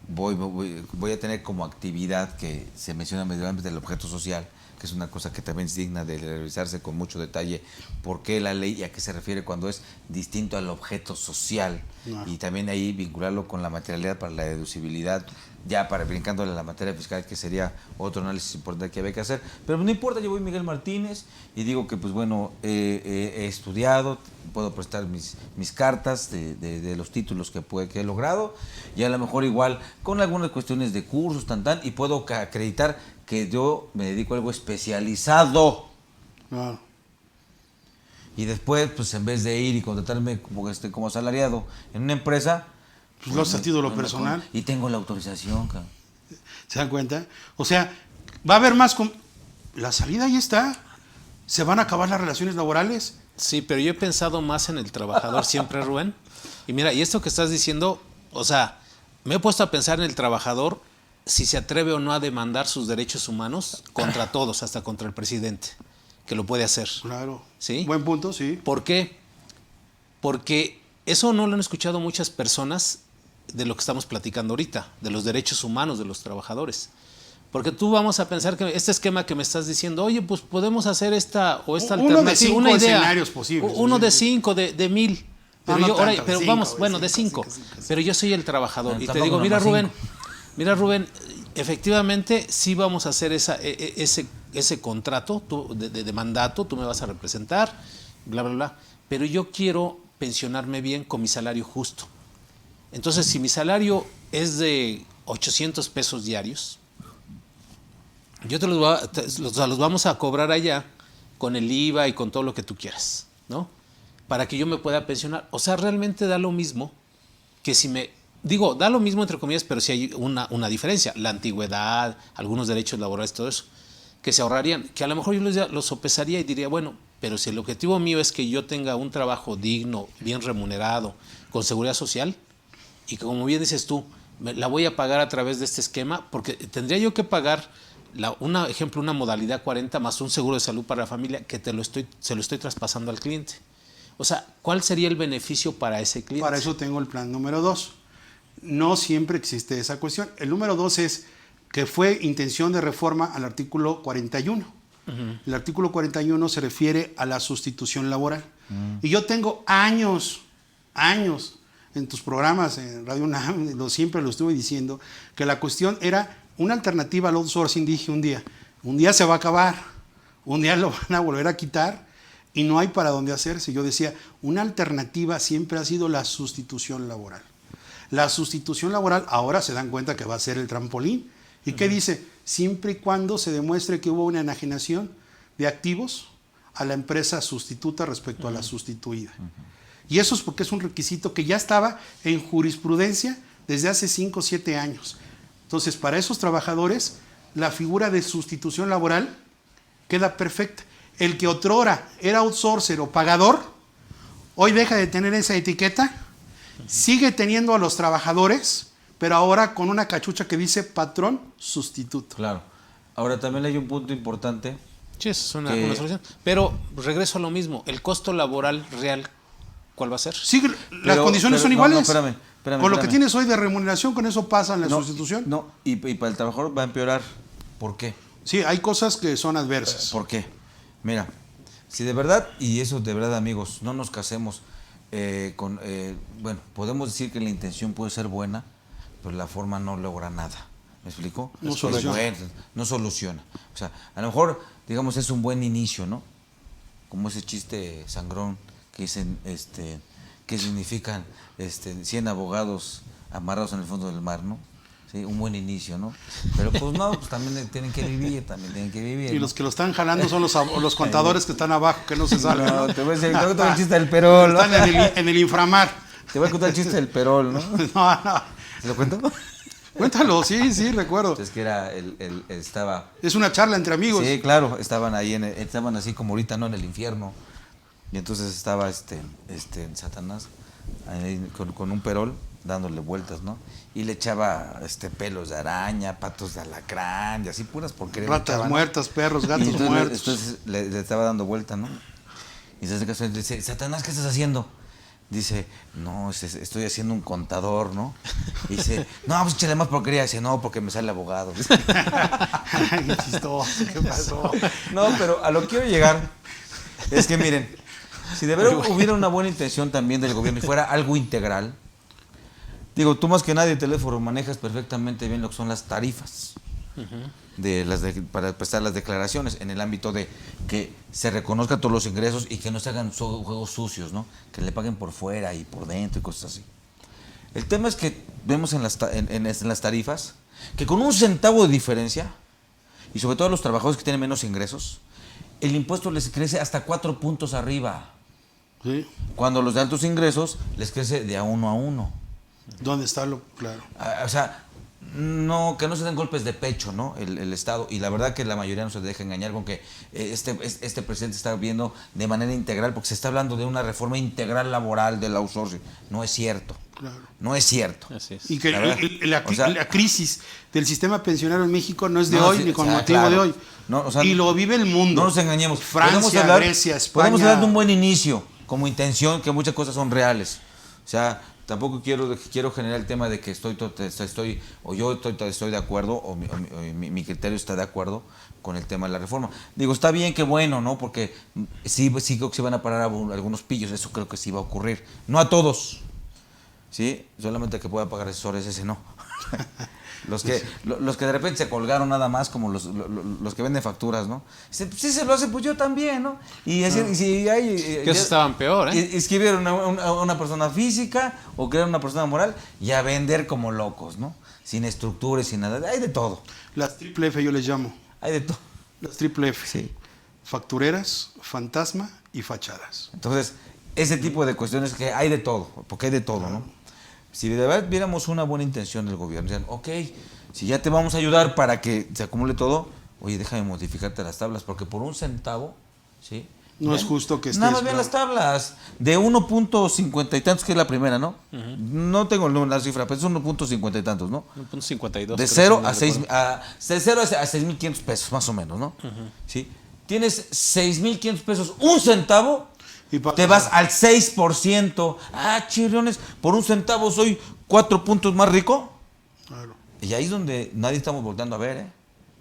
voy a tener como actividad que se menciona mediante el objeto social, que es una cosa que también es digna de revisarse con mucho detalle, por qué la ley y a qué se refiere cuando es distinto al objeto social, y también ahí vincularlo con la materialidad para la deducibilidad, ya para brincándole a la materia fiscal, que sería otro análisis importante que había que hacer. Pero no importa, yo voy Miguel Martínez y digo que pues bueno, he estudiado, puedo prestar mis cartas de los títulos que he logrado, y a lo mejor igual con algunas cuestiones de cursos, y puedo acreditar que yo me dedico a algo especializado. Claro. Y después, pues en vez de ir y contratarme como asalariado en una empresa, Pues lo haces a título personal. Y tengo la autorización, cabrón. ¿Se dan cuenta? O sea, va a haber más... La salida ahí está. ¿Se van a acabar las relaciones laborales? Sí, pero yo he pensado más en el trabajador siempre, Rubén. Y mira, y esto que estás diciendo, o sea, me he puesto a pensar en el trabajador si se atreve o no a demandar sus derechos humanos contra todos, hasta contra el presidente, que lo puede hacer. Claro. ¿Sí? Buen punto, sí. ¿Por qué? Porque eso no lo han escuchado muchas personas de lo que estamos platicando ahorita, de los derechos humanos de los trabajadores. Porque tú vamos a pensar que este esquema que me estás diciendo, oye, pues podemos hacer esta o esta Uno alternativa, de 5 una idea, escenarios posibles. uno de 5, de 1000. Pero No, yo, no ahora, tanto, pero de vamos, cinco, bueno, de cinco, 5. cinco. Pero yo soy el trabajador. Bueno, Y te tampoco digo, nomás mira Rubén, efectivamente sí vamos a hacer ese contrato de mandato, tú me vas a representar, bla, bla, bla. Pero yo quiero pensionarme bien con mi salario justo. Entonces, si mi salario es de 800 pesos diarios, yo los vamos a cobrar allá con el IVA y con todo lo que tú quieras, ¿no? Para que yo me pueda pensionar. O sea, realmente da lo mismo que si me... Digo, da lo mismo entre comillas, pero sí hay una diferencia. La antigüedad, algunos derechos laborales, todo eso, que se ahorrarían, que a lo mejor yo los sopesaría y diría, bueno, pero si el objetivo mío es que yo tenga un trabajo digno, bien remunerado, con seguridad social, y como bien dices tú, la voy a pagar a través de este esquema, porque tendría yo que pagar, una modalidad 40 más un seguro de salud para la familia que se lo estoy traspasando al cliente. O sea, ¿cuál sería el beneficio para ese cliente? Para eso tengo el plan número 2. No siempre existe esa cuestión. El número 2 es que fue intención de reforma al artículo 41. El artículo 41 se refiere a la sustitución laboral. Y yo tengo años en tus programas, en Radio UNAM, siempre lo estuve diciendo, que la cuestión era una alternativa al outsourcing. Dije un día se va a acabar, un día lo van a volver a quitar y no hay para dónde hacerse. Yo decía, una alternativa siempre ha sido la sustitución laboral. La sustitución laboral ahora se dan cuenta que va a ser el trampolín. ¿Y qué dice? siempre y cuando se demuestre que hubo una enajenación de activos a la empresa sustituta respecto a la sustituida. Y eso es porque es un requisito que ya estaba en jurisprudencia desde hace 5 o 7 años. Entonces, para esos trabajadores, la figura de sustitución laboral queda perfecta. El que otrora era outsourcer o pagador, hoy deja de tener esa etiqueta, sigue teniendo a los trabajadores, pero ahora con una cachucha que dice patrón sustituto. Claro. Ahora también hay un punto importante. Sí, esa es una solución. Pero regreso a lo mismo, el costo laboral real, ¿cuál va a ser? Sí, las condiciones son iguales. No, espérame. Con lo que tienes hoy de remuneración, con eso pasa en la sustitución. No, y para el trabajador va a empeorar. ¿Por qué? Sí, hay cosas que son adversas. ¿Por qué? Mira, si de verdad, y eso de verdad, amigos, no nos casemos bueno, podemos decir que la intención puede ser buena, pero la forma no logra nada. ¿Me explico? No soluciona. No soluciona. O sea, a lo mejor, digamos, es un buen inicio, ¿no? Como ese chiste sangrón que dicen, ¿qué significan 100 abogados amarrados en el fondo del mar, ¿no? Sí, un buen inicio, ¿no? Pero pues no, pues también tienen que vivir. Y ¿no? los que lo están jalando son los contadores que están abajo, que no se salen. No, te voy a contar el chiste del perol, ¿no? Están en el inframar. Te voy a contar el chiste del perol, ¿no? No. ¿Te lo cuento? Cuéntalo, sí, recuerdo. Es que era, estaba... Es una charla entre amigos. Sí, claro, estaban ahí, estaban así como ahorita, ¿no? En el infierno. Y entonces estaba Satanás ahí con un perol dándole vueltas, ¿no? Y le echaba pelos de araña, patos de alacrán y así puras porquerías. Ratas muertas, perros, gatos muertos. Entonces le estaba dando vuelta, ¿no? Y se acerca y dice, Satanás, ¿qué estás haciendo? Dice, no, estoy haciendo un contador, ¿no? Y dice, no, pues échale más porquería. Dice, no, porque me sale abogado. Ay, qué chistoso, ¿qué pasó? No, pero a lo que quiero llegar es que miren, si de verdad hubiera una buena intención también del gobierno y fuera algo integral, digo, tú más que nadie, teléfono, manejas perfectamente bien lo que son las tarifas para prestar las declaraciones en el ámbito de que se reconozcan todos los ingresos y que no se hagan juegos sucios, ¿no? Que le paguen por fuera y por dentro y cosas así. El tema es que vemos en las tarifas que con un centavo de diferencia, y sobre todo a los trabajadores que tienen menos ingresos, el impuesto les crece hasta 4 puntos arriba. Sí. Cuando los de altos ingresos les crece de a 1 a 1. ¿Dónde está lo claro? O sea, no, que no se den golpes de pecho, ¿no? El Estado. Y la verdad que la mayoría no se deja engañar con que este presidente está viendo de manera integral, porque se está hablando de una reforma integral laboral del outsourcing. No es cierto. Claro. No es cierto. Así es. Y que La la crisis del sistema pensionario en México no es de hoy, ni con motivo de hoy. No, y lo vive el mundo. No nos engañemos. Francia, Grecia, España. Podemos hablar de un buen inicio, como intención, que muchas cosas son reales. O sea, tampoco quiero generar el tema de que estoy de acuerdo o mi criterio está de acuerdo con el tema de la reforma. Digo, está bien, que bueno, ¿no? Porque sí creo que se van a parar algunos pillos, eso creo que sí va a ocurrir. No a todos, ¿sí? Solamente que pueda pagar asesores, ese no. Los que de repente se colgaron nada más, como los que venden facturas, ¿no? Sí, se lo hace, pues yo también, ¿no? Y si hay... Que eso estaban peor, ¿eh? Escribieron a una persona física o crearon una persona moral y a vender como locos, ¿no? Sin estructuras, sin nada. Hay de todo. Las triple F yo les llamo. Hay de todo. Las triple F. Sí. Factureras, fantasma y fachadas. Entonces, ese tipo de cuestiones que hay de todo, porque hay de todo, ¿no? Si de verdad viéramos una buena intención del gobierno, decían, ok, si ya te vamos a ayudar para que se acumule todo, oye, déjame modificarte las tablas, porque por un centavo, ¿sí? No es justo que estés... Nada más bien las tablas, de 1.50 y tantos, que es la primera, ¿no? No tengo la cifra, pero es 1.50 y tantos, ¿no? 1.52. De 0 a 6.500 pesos, más o menos, ¿no? ¿Sí? Tienes 6.500 pesos, un centavo... Te vas al 6%. Ah, chirriones, por un centavo soy 4 puntos más rico. Claro. Y ahí es donde nadie estamos volteando a ver, ¿eh?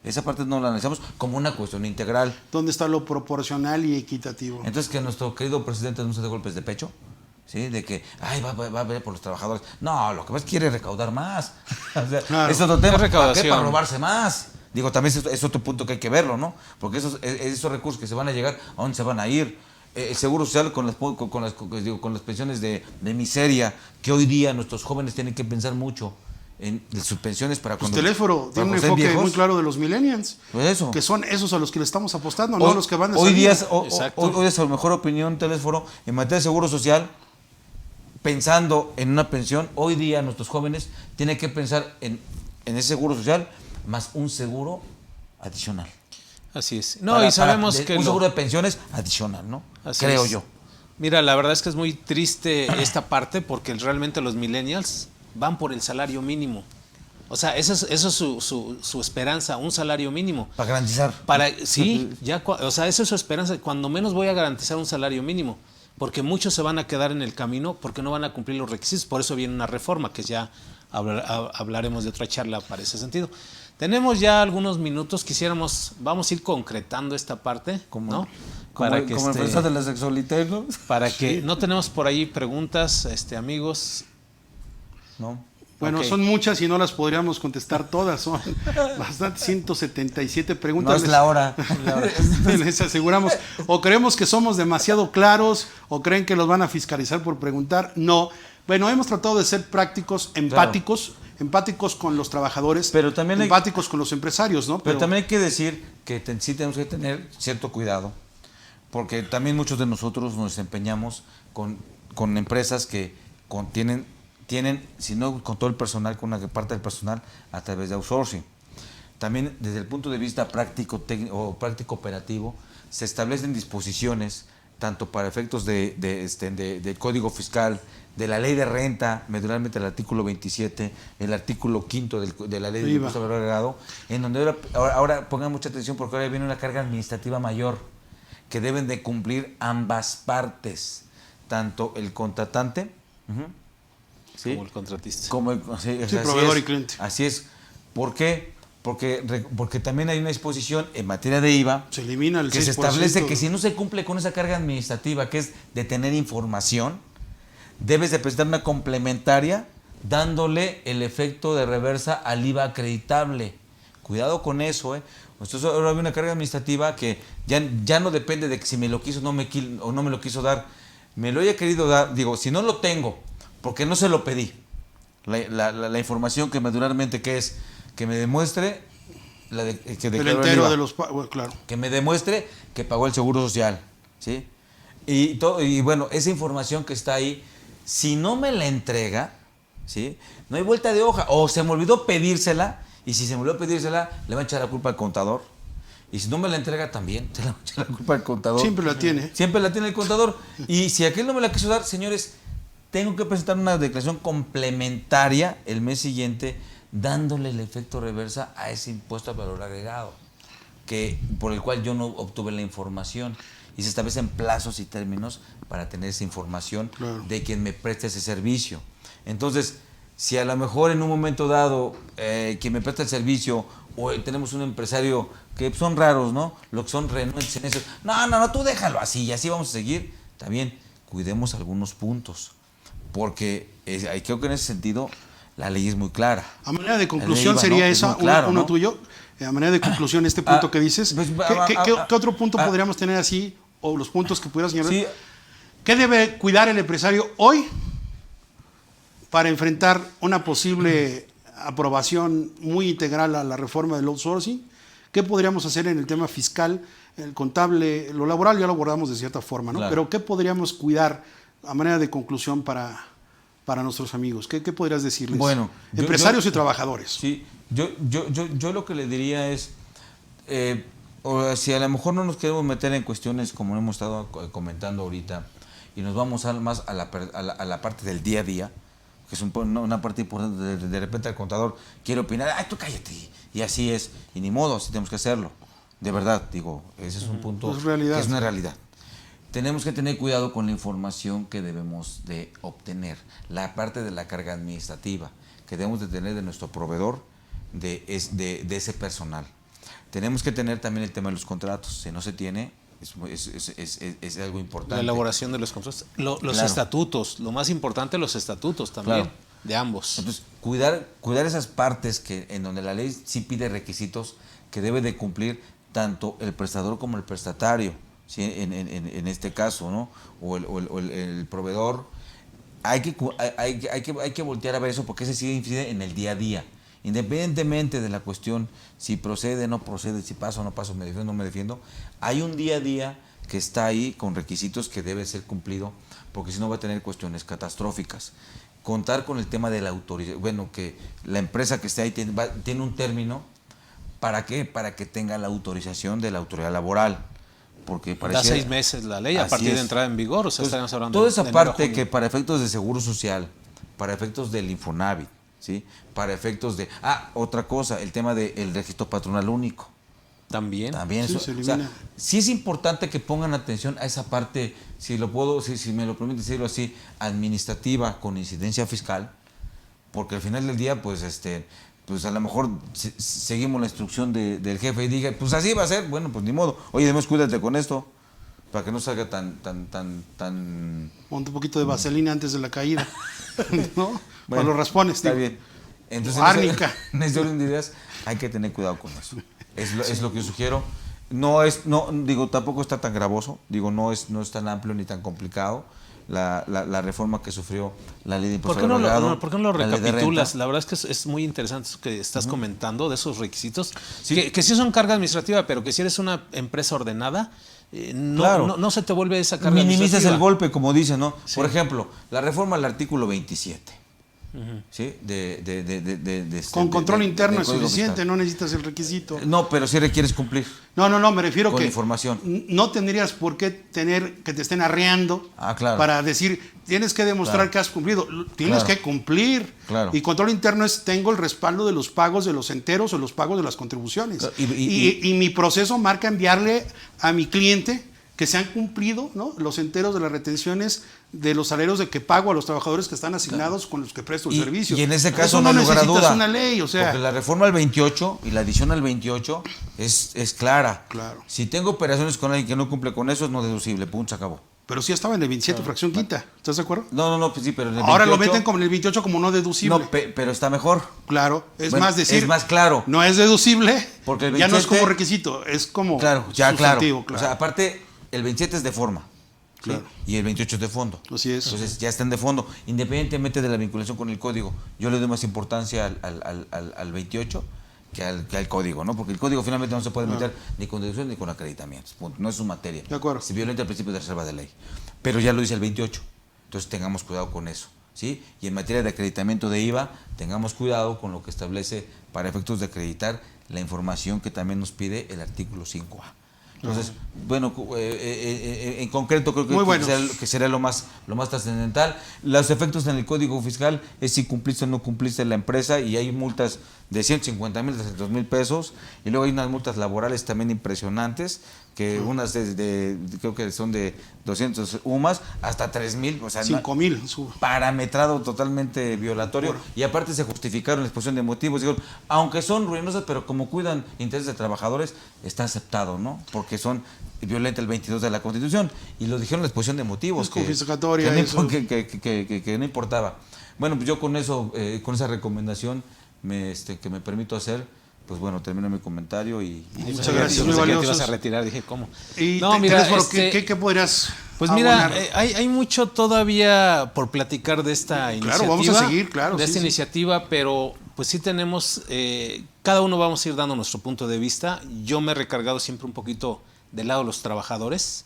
Esa parte no la analizamos como una cuestión integral. ¿Dónde está lo proporcional y equitativo? Entonces, que nuestro querido presidente no se dé golpes de pecho, ¿sí? De que, ay, va a ver por los trabajadores. No, lo que más quiere es recaudar más. O sea, claro. Es otro tema. Recaudación. ¿Para qué? Para robarse más. Digo, también es otro punto que hay que verlo, ¿no? Porque esos recursos que se van a llegar, ¿a dónde se van a ir? El Seguro Social con las pensiones de miseria, que hoy día nuestros jóvenes tienen que pensar mucho en sus pensiones para Pues cuando... Telésforo tiene un cuando estén enfoque viejos. muy claro de los millennials, Pues eso. que son esos a los que le estamos apostando, no Hoy, los que van de hoy salida. día, Exacto. hoy es a lo mejor opinión, Telésforo, en materia de seguro social, pensando en una pensión, hoy día nuestros jóvenes tienen que pensar en ese seguro social más un seguro adicional. Así es. No, y sabemos que un seguro de pensiones adicional, ¿no? Así Creo es. yo. Mira, la verdad es que es muy triste esta parte porque realmente los millennials van por el salario mínimo. O sea, eso es su esperanza, un salario mínimo. Para garantizar. Sí, o sea, eso es su esperanza. Cuando menos voy a garantizar un salario mínimo, porque muchos se van a quedar en el camino porque no van a cumplir los requisitos. Por eso viene una reforma, que ya hablaremos de otra charla para ese sentido. Tenemos ya algunos minutos, vamos a ir concretando esta parte, ¿no? Como empresa de las exolites, ¿no? Para que no tenemos por ahí preguntas, amigos. No. Bueno, Ok. son muchas y no las podríamos contestar todas, son bastante 177 preguntas. No es la hora. Les aseguramos, o creemos que somos demasiado claros, o creen que los van a fiscalizar por preguntar. No. Bueno, hemos tratado de ser prácticos, empáticos con los trabajadores, Pero también empáticos con los empresarios, ¿no? Pero también hay que decir que sí tenemos que tener cierto cuidado, porque también muchos de nosotros nos desempeñamos con empresas que tienen, si no con todo el personal, con una parte del personal a través de outsourcing. También desde el punto de vista práctico operativo, se establecen disposiciones tanto para efectos de código fiscal, de la ley de renta, medullarmente el artículo 27, el artículo 5 de la ley de impuesto al valor agregado, en donde ahora pongan mucha atención porque ahora viene una carga administrativa mayor que deben de cumplir ambas partes, tanto el contratante, ¿sí? Como el contratista. proveedor y cliente. Así es. ¿Por qué? Porque también hay una disposición en materia de IVA Se elimina el que 6%. se establece que si no se cumple con esa carga administrativa, que es de tener información, debes de presentar una complementaria dándole el efecto de reversa al IVA acreditable. Cuidado con eso, ¿eh? Entonces ahora hay una carga administrativa que ya no depende de que si me lo quiso o no me lo quiso dar. Me lo haya querido dar, digo, si no lo tengo, porque no se lo pedí. La información que medullarmente que es que me demuestre que El declaró entero IVA, de los bueno, claro. que me demuestre que pagó el seguro social, ¿sí? Y bueno, esa información que está ahí, si no me la entrega, ¿sí? No hay vuelta de hoja, o se me olvidó pedírsela, y si se me olvidó pedírsela, le va a echar la culpa al contador. Y si no me la entrega también, se la va a echar la culpa al contador. Siempre la tiene. Siempre la tiene el contador. Y si aquel no me la quiso dar, señores, tengo que presentar una declaración complementaria el mes siguiente, dándole el efecto reversa a ese impuesto al valor agregado, por el cual yo no obtuve la información. Y se establecen plazos y términos para tener esa información de quien me presta ese servicio. Entonces, si a lo mejor en un momento dado quien me presta el servicio, o tenemos un empresario que son raros, ¿no? Los que son renuentes en eso, no, tú déjalo así y así vamos a seguir. También cuidemos algunos puntos, porque creo que en ese sentido la ley es muy clara. A manera de conclusión sería esa, claro, uno ¿no? tuyo. A manera de conclusión, este punto que dices, pues, ¿qué otro punto podríamos tener así? O los puntos que pudieras señalar. Sí. ¿Qué debe cuidar el empresario hoy para enfrentar una posible aprobación muy integral a la reforma del outsourcing? ¿Qué podríamos hacer en el tema fiscal, el contable, lo laboral? Ya lo abordamos de cierta forma, ¿no? Claro. Pero ¿qué podríamos cuidar a manera de conclusión para nuestros amigos? ¿Qué podrías decirles? Bueno, empresarios y trabajadores. Sí, yo lo que le diría es, si a lo mejor no nos queremos meter en cuestiones como hemos estado comentando ahorita, y nos vamos más a la parte del día a día, que es una parte importante, de repente el contador quiere opinar, ¡ay, tú cállate! Y así es, y ni modo, así tenemos que hacerlo. De verdad, digo, ese es un punto Es realidad. que es una realidad. Tenemos que tener cuidado con la información que debemos de obtener, la parte de la carga administrativa que debemos de tener de nuestro proveedor, de ese personal. Tenemos que tener también el tema de los contratos. Si no se tiene, es algo importante. La elaboración de los contratos. Los Claro. estatutos, lo más importante, los estatutos también, Claro. de ambos. Entonces, cuidar esas partes en donde la ley sí pide requisitos que debe de cumplir tanto el prestador como el prestatario, ¿sí? En este caso, ¿no? O el proveedor. hay que voltear a ver eso porque ese sí incide en el día a día. Independientemente de la cuestión, si procede, no procede, si paso o no paso, me defiendo o no me defiendo, hay un día a día que está ahí con requisitos que debe ser cumplido, porque si no va a tener cuestiones catastróficas. Contar con el tema de la autorización, bueno, que la empresa que esté ahí tiene un término, ¿para qué? Para que tenga la autorización de la autoridad laboral. Porque da 6 meses la ley a partir de entrada en vigor, o sea, estamos hablando toda de esa enero a parte junio. que para efectos de seguro social, para efectos del Infonavit, ¿sí? Para efectos de... otra cosa, el tema del registro patronal único. También. También Sí, eso, se o elimina. sea, sí es importante que pongan atención a esa parte, si me lo permite decirlo así, administrativa con incidencia fiscal, porque al final del día, pues a lo mejor seguimos la instrucción del jefe y diga, pues así va a ser, bueno, pues ni modo. Oye, además cuídate con esto, para que no salga tan... Ponte un poquito de vaselina antes de la caída, ¿no? Bueno, Para los raspones, está digo. bien. Entonces, Árnica. en ese orden de ideas hay que tener cuidado con eso. Es lo que yo sugiero. Digo, tampoco está tan gravoso, digo, no es tan amplio ni tan complicado la reforma que sufrió la ley de impuesto ¿Por qué agregado, ¿por qué no lo la ley de recapitulas? renta. La verdad es que es muy interesante eso que estás comentando de esos requisitos, Sí. que sí son carga administrativa, pero que si eres una empresa ordenada, Claro. no se te vuelve esa carga Minimizas administrativa. el golpe, como dicen, ¿no? Sí. Por ejemplo, la reforma al artículo 27. ¿Sí? Con control interno del es Código suficiente, Fiscal. no necesitas el requisito. No, pero sí requieres cumplir No, me refiero con que información. no tendrías por qué tener que te estén arreando Claro. para decir, tienes que demostrar Claro. que has cumplido. Tienes Claro. que cumplir. Claro. Y control interno es, tengo el respaldo de los pagos de los enteros o los pagos de las contribuciones. Claro. Y mi proceso marca enviarle a mi cliente que se han cumplido, ¿no?, los enteros de las retenciones de los salarios de que pago a los trabajadores que están asignados con los que presto el servicio. Y en ese caso eso no no hay lugar a necesitas duda. una ley, o sea, Porque la reforma al 28 y la adición al 28 es clara. Claro. Si tengo operaciones con alguien que no cumple con eso, es no deducible. Punto, se acabó. pero sí estaba en el 27 fracción quinta. ¿Estás de acuerdo? No, pues sí, pero en el Ahora 28, lo meten como en el 28 como no deducible. No, pero está mejor. Claro, es Bueno, más decir, es más claro. no es deducible, Porque el ya no es 27 como requisito, es como Claro, ya claro. sustantivo, O sea, aparte, el 27 es de forma. ¿sí? Claro. Y el 28 es de fondo. Así es. Entonces ya están de fondo. Independientemente de la vinculación con el código, yo le doy más importancia al 28 que al código, ¿no? Porque el código finalmente no se puede meter ni con deducción ni con acreditamientos. Punto. No es su materia. De acuerdo. Se violenta el principio de reserva de ley. Pero ya lo dice el 28. Entonces tengamos cuidado con eso. ¿sí? Y en materia de acreditamiento de IVA, tengamos cuidado con lo que establece para efectos de acreditar la información que también nos pide el artículo 5A. Entonces, bueno, en concreto creo que sería lo más trascendental. Los efectos en el Código Fiscal es si cumpliste o no cumpliste la empresa, y hay multas de 150,000 a 300,000 pesos, y luego hay unas multas laborales también impresionantes, que unas creo que son de 200 UMAS hasta 3,000, o sea, 5,000. parametrado totalmente violatorio. Bueno. Y aparte se justificaron la exposición de motivos, dijeron, aunque son ruinosas, pero como cuidan intereses de trabajadores, está aceptado, ¿no? Porque son violenta el 22 de la Constitución, y lo dijeron en la exposición de motivos, que no importaba. Bueno, pues yo con eso, con esa recomendación que me permito hacer, pues bueno, termino mi comentario y muchas gracias, muy valiosos. Te ibas a retirar, dije, ¿cómo? Y no, mira, ¿qué podrías pues mira, hay mucho todavía por platicar de esta iniciativa. Claro, vamos a seguir, claro. De esta iniciativa, pero pues sí tenemos, cada uno vamos a ir dando nuestro punto de vista. Yo me he recargado siempre un poquito del lado de los trabajadores,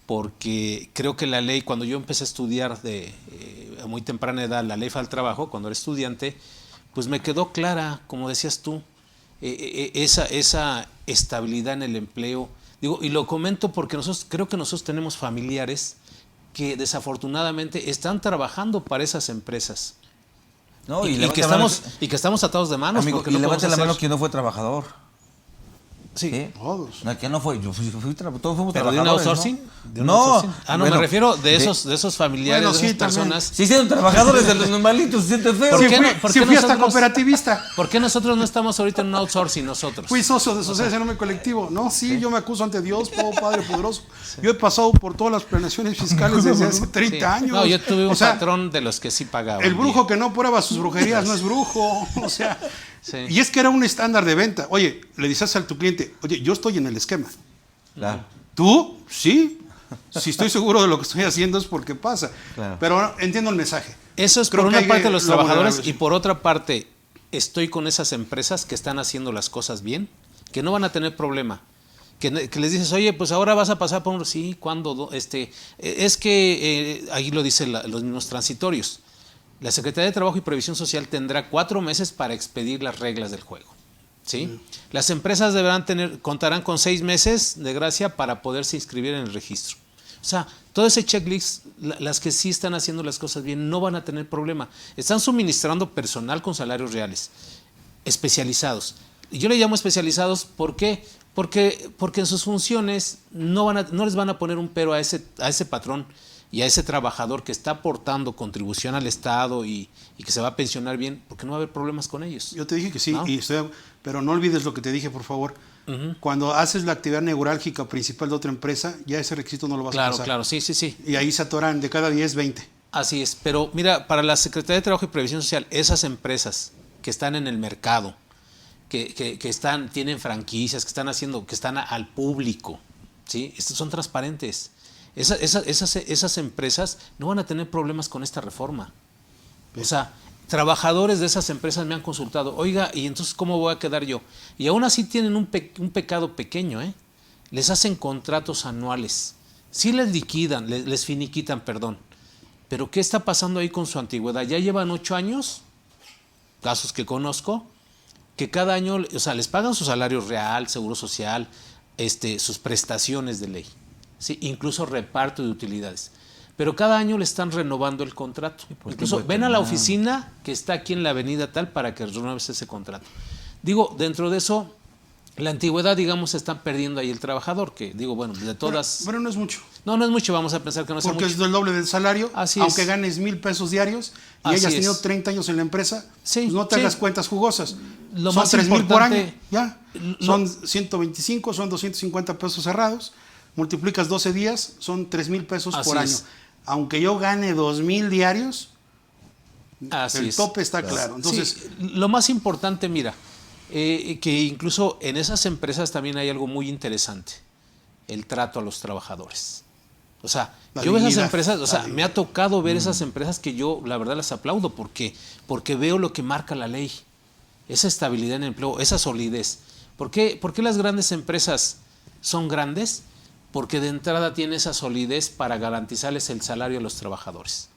porque creo que la ley, cuando yo empecé a estudiar a muy temprana edad, la ley federal del trabajo, cuando era estudiante, pues me quedó clara, como decías tú, esa estabilidad en el empleo. Digo, y lo comento porque creo que nosotros tenemos familiares que desafortunadamente están trabajando para esas empresas. No, y que estamos atados de manos. Amigo, y levante la mano quien no fue trabajador. Sí, todos. No, que no fue, todos fuimos ¿pero trabajadores, de un outsourcing? ¿no? ¿De un no, outsourcing? bueno, me refiero de esos familiares, bueno, de esas sí, personas. Si hicieron trabajadores de los normalitos, se siente feo. Fui hasta cooperativista. ¿Por qué nosotros no estamos ahorita en un outsourcing nosotros? Fui socio de Asociación Económica Colectivo. No, sí, yo me acuso ante Dios, Padre Poderoso. Sí. Yo he pasado por todas las planeaciones fiscales desde hace 30 años. No, yo tuve un patrón de los que sí pagaba. El brujo que no prueba sus brujerías no es brujo. O sea, y es que era un estándar de venta. Oye, le dices a tu cliente, oye, yo estoy en el esquema. Claro. ¿Tú? Sí. Si estoy seguro de lo que estoy haciendo es porque pasa. Claro. Pero entiendo el mensaje. Eso es Creo por que una hay parte que de los lo vulnerable, trabajadores sí. y por otra parte estoy con esas empresas que están haciendo las cosas bien, que no van a tener problema. Que les dices, oye, pues ahora vas a pasar por un... Sí, ¿cuándo? Es que ahí lo dicen los mismos transitorios. La Secretaría de Trabajo y Previsión Social tendrá 4 meses para expedir las reglas del juego. ¿Sí? Las empresas contarán con 6 meses de gracia para poderse inscribir en el registro. O sea, todo ese checklist, las que sí están haciendo las cosas bien, no van a tener problema. Están suministrando personal con salarios reales, especializados. Y yo le llamo especializados, ¿por qué? Porque en sus funciones no les van a poner un pero a ese patrón y a ese trabajador que está aportando contribución al Estado y que se va a pensionar bien, porque no va a haber problemas con ellos. Yo te dije que sí, ¿No? pero no olvides lo que te dije, por favor. Cuando haces la actividad neurálgica principal de otra empresa, ya ese requisito no lo vas a pasar. Claro, sí. Y ahí se atoran de cada 10, 20. Así es, pero mira, para la Secretaría de Trabajo y Previsión Social, esas empresas que están en el mercado, que tienen franquicias, que están al público, ¿sí? Estos son transparentes. Esas empresas no van a tener problemas con esta reforma. O sea, trabajadores de esas empresas me han consultado, oiga, ¿y entonces cómo voy a quedar yo? Y aún así tienen un pecado pequeño, ¿eh? Les hacen contratos anuales. Sí les liquidan, les finiquitan, perdón. Pero ¿qué está pasando ahí con su antigüedad? Ya llevan 8 años, casos que conozco, que cada año, o sea, les pagan su salario real, seguro social, sus prestaciones de ley, ¿sí? Incluso reparto de utilidades. Pero cada año le están renovando el contrato. Incluso ven a la oficina que está aquí en la avenida tal para que renueves ese contrato. Digo, dentro de eso, la antigüedad, digamos, se está perdiendo ahí el trabajador, que digo, bueno, de todas... Pero no es mucho. No es mucho, vamos a pensar que no es mucho. Porque es el doble del salario, Así aunque es. ganes 1,000 pesos diarios y Así hayas es. tenido 30 años en la empresa, Sí, pues no te sí. hagas cuentas jugosas. Lo son más 3,000 por año, importante- ya. Son 125, son 250 pesos cerrados. Multiplicas 12 días, son 3,000 pesos Así por año. es. Aunque yo gane 2,000 diarios, Así el es. tope está claro. Entonces, Sí, lo más importante, mira, que incluso en esas empresas también hay algo muy interesante, el trato a los trabajadores. O sea, La yo veo esas dignidad, empresas, o la sea, me dignidad. ha tocado ver esas empresas que yo, la verdad, las aplaudo porque veo lo que marca la ley, esa estabilidad en el empleo, esa solidez. ¿Por qué las grandes empresas son grandes? Porque de entrada tiene esa solidez para garantizarles el salario a los trabajadores.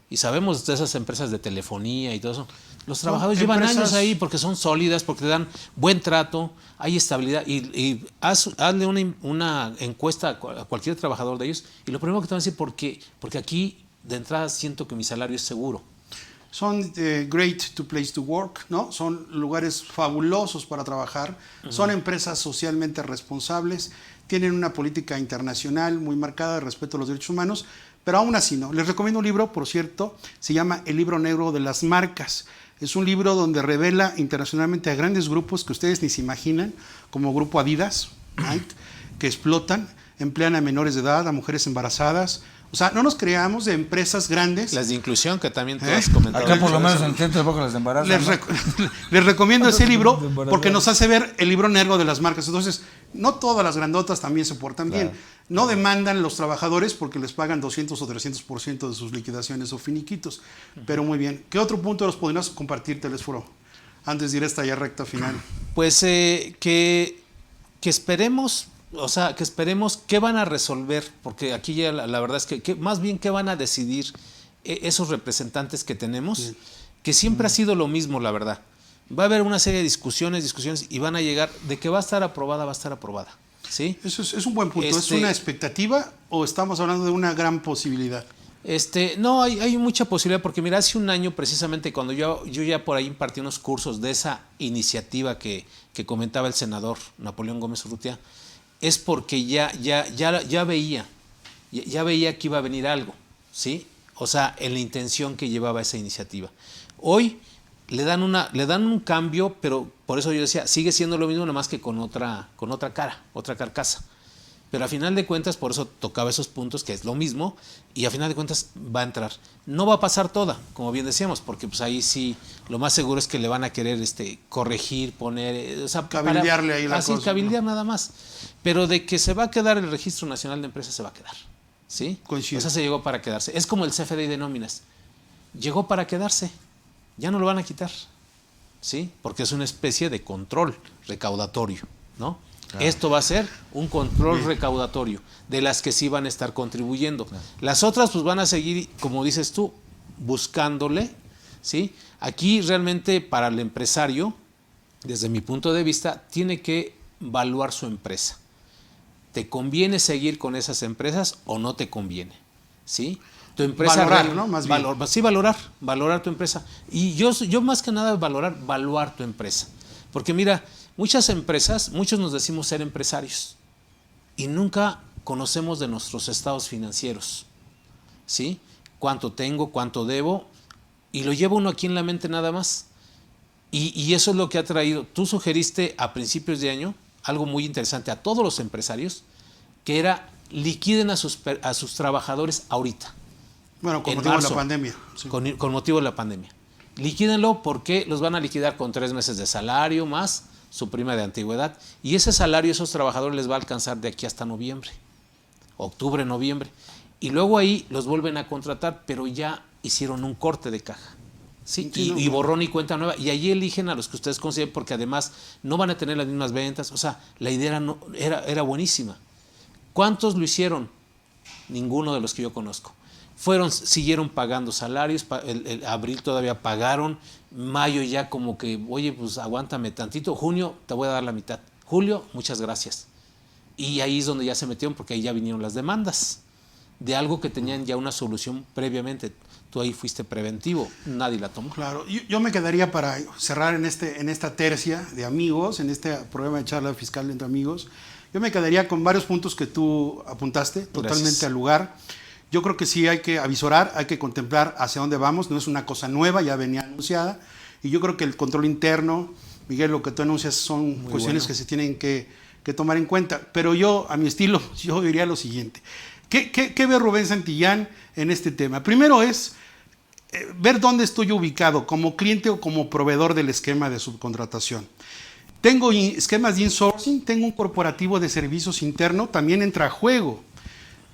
Y sabemos de esas empresas de telefonía y todo eso. Los trabajadores llevan años ahí porque son sólidas, porque te dan buen trato, hay estabilidad. Y hazle una encuesta a cualquier trabajador de ellos y lo primero que te van a decir, porque aquí de entrada siento que mi salario es seguro. son great to place to work, ¿no? Son lugares fabulosos para trabajar, son empresas socialmente responsables, tienen una política internacional muy marcada de respeto a los derechos humanos, pero aún así no. Les recomiendo un libro, por cierto, se llama El libro negro de las marcas. Es un libro donde revela internacionalmente a grandes grupos que ustedes ni se imaginan, como Grupo Adidas, Nike, que explotan, emplean a menores de edad, a mujeres embarazadas. O sea, no nos creamos de empresas grandes. Las de inclusión, que también tú has comentado. Acá por lo mucho de menos eso. en el centro de Boca las embarazan. Les recomiendo ese libro De embarazo. porque nos hace ver el libro negro de las marcas. Entonces, no todas las grandotas también se portan bien. No demandan los trabajadores porque les pagan 200 o 300% de sus liquidaciones o finiquitos. Pero muy bien. ¿Qué otro punto los podrías compartir, Telesforo? Antes de ir a esta ya recta final. Pues que esperemos, o sea, que esperemos qué van a resolver, porque aquí ya la verdad es que más bien qué van a decidir esos representantes que tenemos, que siempre ha sido lo mismo, la verdad. Va a haber una serie de discusiones y van a llegar de que va a estar aprobada, ¿sí? Eso es un buen punto. ¿Es una expectativa o estamos hablando de una gran posibilidad? No, hay mucha posibilidad, porque mira, hace un año precisamente cuando yo ya por ahí impartí unos cursos de esa iniciativa que comentaba el senador Napoleón Gómez Urrutia, es porque ya veía que iba a venir algo, ¿sí? O sea, en la intención que llevaba esa iniciativa. Hoy le dan un cambio, pero por eso yo decía, sigue siendo lo mismo, nada más que con otra cara, otra carcasa. Pero a final de cuentas, por eso tocaba esos puntos, que es lo mismo, y a final de cuentas va a entrar. No va a pasar toda, como bien decíamos, porque pues ahí sí, lo más seguro es que le van a querer corregir, poner... o sea, cabildearle ahí la así, cosa, cabildear ¿no? nada más. Pero de que se va a quedar el Registro Nacional de Empresas, se va a quedar. ¿sí? Coincido. O sea, se llegó para quedarse. Es como el CFDI de nóminas. Llegó para quedarse. Ya no lo van a quitar, ¿sí? Porque es una especie de control recaudatorio, ¿no? Claro. Esto va a ser un control recaudatorio de las que sí van a estar contribuyendo. Claro. Las otras pues van a seguir, como dices tú, buscándole, ¿sí? Aquí realmente para el empresario, desde mi punto de vista, tiene que evaluar su empresa. ¿Te conviene seguir con esas empresas o no te conviene? ¿Sí? Tu empresa valorar, ¿no? Más bien. Sí, valorar tu empresa. Y yo más que nada evaluar tu empresa. Porque mira, muchas empresas, muchos nos decimos ser empresarios y nunca conocemos de nuestros estados financieros, ¿sí? Cuánto tengo, cuánto debo, y lo lleva uno aquí en la mente nada más. Y eso es lo que ha traído. Tú sugeriste a principios de año algo muy interesante a todos los empresarios, que era liquiden a sus trabajadores ahorita. Bueno, con motivo de la pandemia. Sí. Con motivo de la pandemia. Liquídenlo porque los van a liquidar con 3 meses de salario más su prima de antigüedad. Y ese salario a esos trabajadores les va a alcanzar de aquí hasta noviembre, octubre, noviembre. Y luego ahí los vuelven a contratar, pero ya hicieron un corte de caja. ¿Sí? Y borrón y cuenta nueva. Y allí eligen a los que ustedes consideren porque además no van a tener las mismas ventas. O sea, la idea era buenísima. ¿Cuántos lo hicieron? Ninguno de los que yo conozco. Siguieron pagando salarios, el abril todavía pagaron, mayo ya como que, oye, pues aguántame tantito, junio te voy a dar la mitad, julio, muchas gracias. Y ahí es donde ya se metieron porque ahí ya vinieron las demandas de algo que tenían ya una solución previamente. Tú ahí fuiste preventivo, nadie la tomó. Claro, yo me quedaría para cerrar en esta tercia de amigos, en este programa de charla fiscal entre amigos, yo me quedaría con varios puntos que tú apuntaste, totalmente Gracias. al lugar. Yo creo que sí hay que avisorar, hay que contemplar hacia dónde vamos, no es una cosa nueva, ya venía anunciada, y yo creo que el control interno, Miguel, lo que tú anuncias son Muy cuestiones bueno. que se tienen que tomar en cuenta, pero yo, a mi estilo, yo diría lo siguiente. ¿Qué ve Rubén Santillán en este tema? Primero es ver dónde estoy yo ubicado, como cliente o como proveedor del esquema de subcontratación. Tengo esquemas de insourcing, tengo un corporativo de servicios interno, también entra a juego.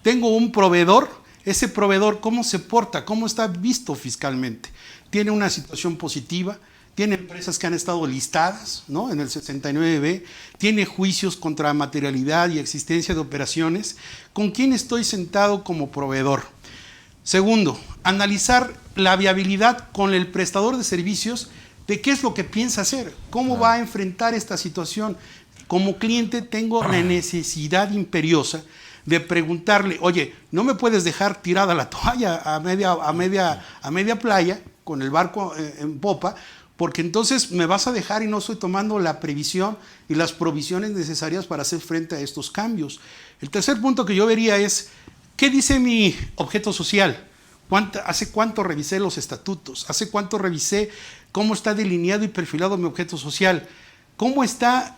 Tengo un proveedor, ese proveedor, ¿cómo se porta? ¿Cómo está visto fiscalmente? ¿Tiene una situación positiva? ¿Tiene empresas que han estado listadas, ¿no? En el 69B? ¿Tiene juicios contra materialidad y existencia de operaciones? ¿Con quién estoy sentado como proveedor? Segundo, analizar la viabilidad con el prestador de servicios de qué es lo que piensa hacer, cómo va a enfrentar esta situación. Como cliente tengo la necesidad imperiosa de preguntarle, oye, no me puedes dejar tirada la toalla a media playa con el barco en popa, porque entonces me vas a dejar y no estoy tomando la previsión y las provisiones necesarias para hacer frente a estos cambios. El tercer punto que yo vería es, ¿qué dice mi objeto social? ¿Hace cuánto revisé los estatutos? ¿Hace cuánto revisé cómo está delineado y perfilado mi objeto social? ¿Cómo está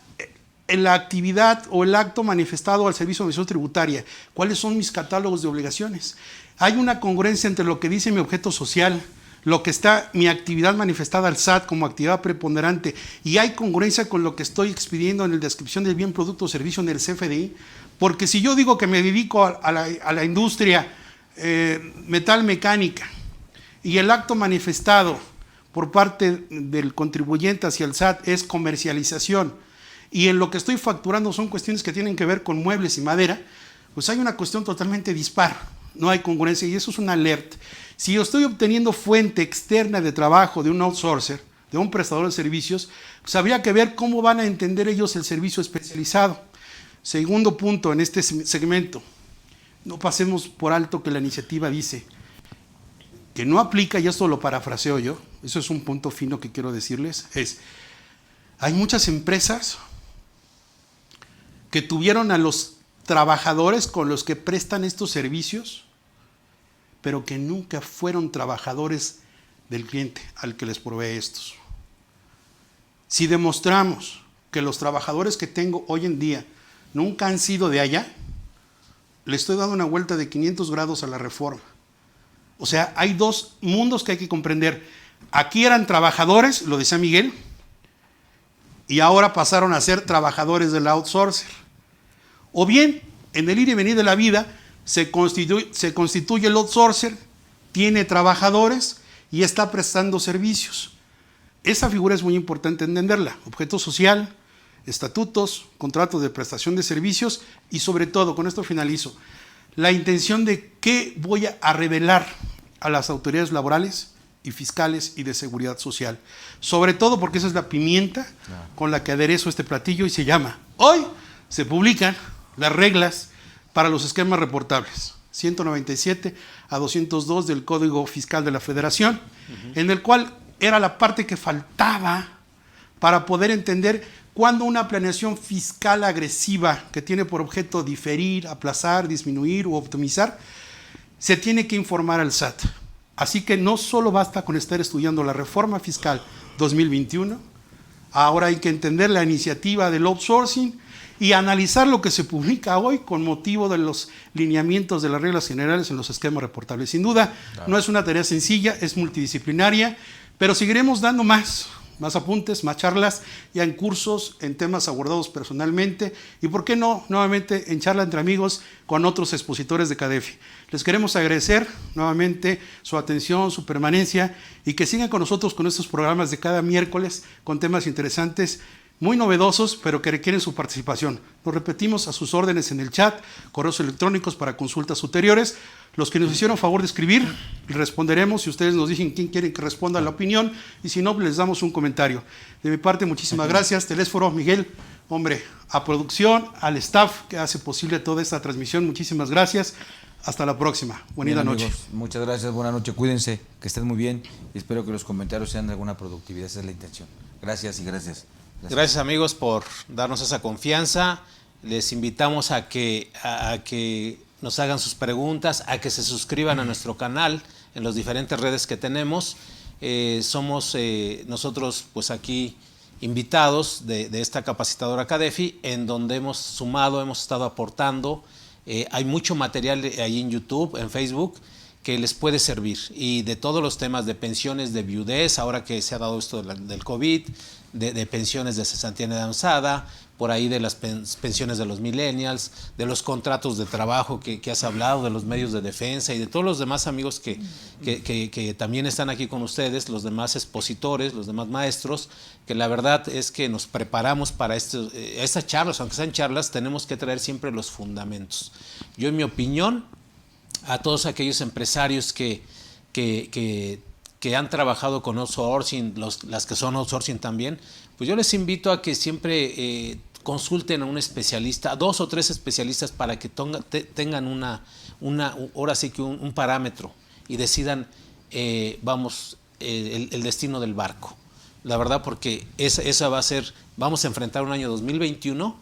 en la actividad o el acto manifestado al servicio de administración tributaria? ¿Cuáles son mis catálogos de obligaciones? ¿Hay una congruencia entre lo que dice mi objeto social, lo que está mi actividad manifestada al SAT como actividad preponderante, y hay congruencia con lo que estoy expidiendo en la descripción del bien, producto o servicio en el CFDI? Porque si yo digo que me dedico a la industria metal mecánica y el acto manifestado por parte del contribuyente hacia el SAT es comercialización, y en lo que estoy facturando son cuestiones que tienen que ver con muebles y madera, pues hay una cuestión totalmente dispar, no hay congruencia, y eso es una alerta. Si yo estoy obteniendo fuente externa de trabajo de un outsourcer, de un prestador de servicios, pues habría que ver cómo van a entender ellos el servicio especializado. Segundo punto en este segmento, no pasemos por alto que la iniciativa dice que no aplica, y esto lo parafraseo yo, eso es un punto fino que quiero decirles, hay muchas empresas que tuvieron a los trabajadores con los que prestan estos servicios, pero que nunca fueron trabajadores del cliente al que les provee estos. Si demostramos que los trabajadores que tengo hoy en día nunca han sido de allá, le estoy dando una vuelta de 500 grados a la reforma. O sea, hay dos mundos que hay que comprender. Aquí eran trabajadores, lo decía Miguel, y ahora pasaron a ser trabajadores del outsourcer. O bien, en el ir y venir de la vida, se constituye el outsourcer, tiene trabajadores y está prestando servicios. Esa figura es muy importante entenderla. Objeto social, estatutos, contratos de prestación de servicios y sobre todo, con esto finalizo, la intención de qué voy a revelar a las autoridades laborales y fiscales y de seguridad social. Sobre todo porque esa es la pimienta con la que aderezo este platillo y se llama. Hoy se publican las reglas para los esquemas reportables, 197 a 202 del Código Fiscal de la Federación, en el cual era la parte que faltaba para poder entender cuándo una planeación fiscal agresiva que tiene por objeto diferir, aplazar, disminuir u optimizar, se tiene que informar al SAT. Así que no solo basta con estar estudiando la reforma fiscal 2021, ahora hay que entender la iniciativa del outsourcing y analizar lo que se publica hoy con motivo de los lineamientos de las reglas generales en los esquemas reportables. Sin duda, no es una tarea sencilla, es multidisciplinaria, pero seguiremos dando más apuntes, más charlas, ya en cursos, en temas abordados personalmente y, ¿por qué no?, nuevamente en charla entre amigos con otros expositores de CADEFI. Les queremos agradecer nuevamente su atención, su permanencia y que sigan con nosotros con estos programas de cada miércoles con temas interesantes, muy novedosos, pero que requieren su participación. Nos repetimos a sus órdenes en el chat, correos electrónicos para consultas ulteriores. Los que nos hicieron favor de escribir, responderemos si ustedes nos dicen quién quieren que responda a la opinión y si no, les damos un comentario. De mi parte, muchísimas gracias. Telésforo, Miguel, hombre, a producción, al staff que hace posible toda esta transmisión, muchísimas gracias. Hasta la próxima. Bonita noche. Muchas gracias, buena noche. Cuídense, que estén muy bien y espero que los comentarios sean de alguna productividad. Esa es la intención. Gracias y gracias. Gracias, amigos, por darnos esa confianza. Les invitamos a que nos hagan sus preguntas, a que se suscriban a nuestro canal en las diferentes redes que tenemos. Somos nosotros pues aquí invitados de esta capacitadora CADEFI, en donde hemos sumado, hemos estado aportando. Hay mucho material ahí en YouTube, en Facebook, que les puede servir. Y de todos los temas de pensiones de viudez, ahora que se ha dado esto del COVID, de pensiones de cesantía avanzada, por ahí de las pensiones de los millennials, de los contratos de trabajo que has hablado, de los medios de defensa y de todos los demás amigos que también están aquí con ustedes, los demás expositores, los demás maestros, que la verdad es que nos preparamos para estas charlas, aunque sean charlas, tenemos que traer siempre los fundamentos. Yo, en mi opinión, a todos aquellos empresarios que han trabajado con outsourcing, las que son outsourcing también, pues yo les invito a que siempre consulten a un especialista, 2 o 3 especialistas, para que tengan ahora sí que un parámetro y decidan el destino del barco. La verdad, porque esa va a ser, vamos a enfrentar un año 2021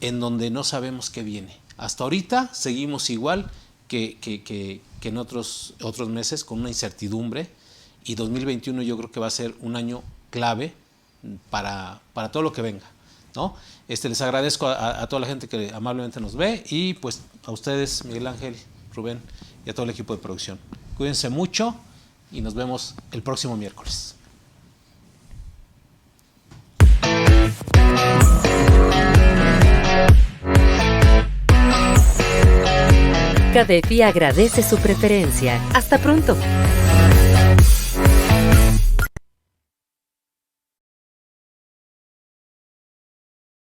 en donde no sabemos qué viene. Hasta ahorita seguimos igual que en otros meses, con una incertidumbre, y 2021 yo creo que va a ser un año clave para todo lo que venga, ¿no? Les agradezco a toda la gente que amablemente nos ve y pues a ustedes, Miguel Ángel, Rubén y a todo el equipo de producción. Cuídense mucho y nos vemos el próximo miércoles. CADEFI agradece su preferencia. Hasta pronto.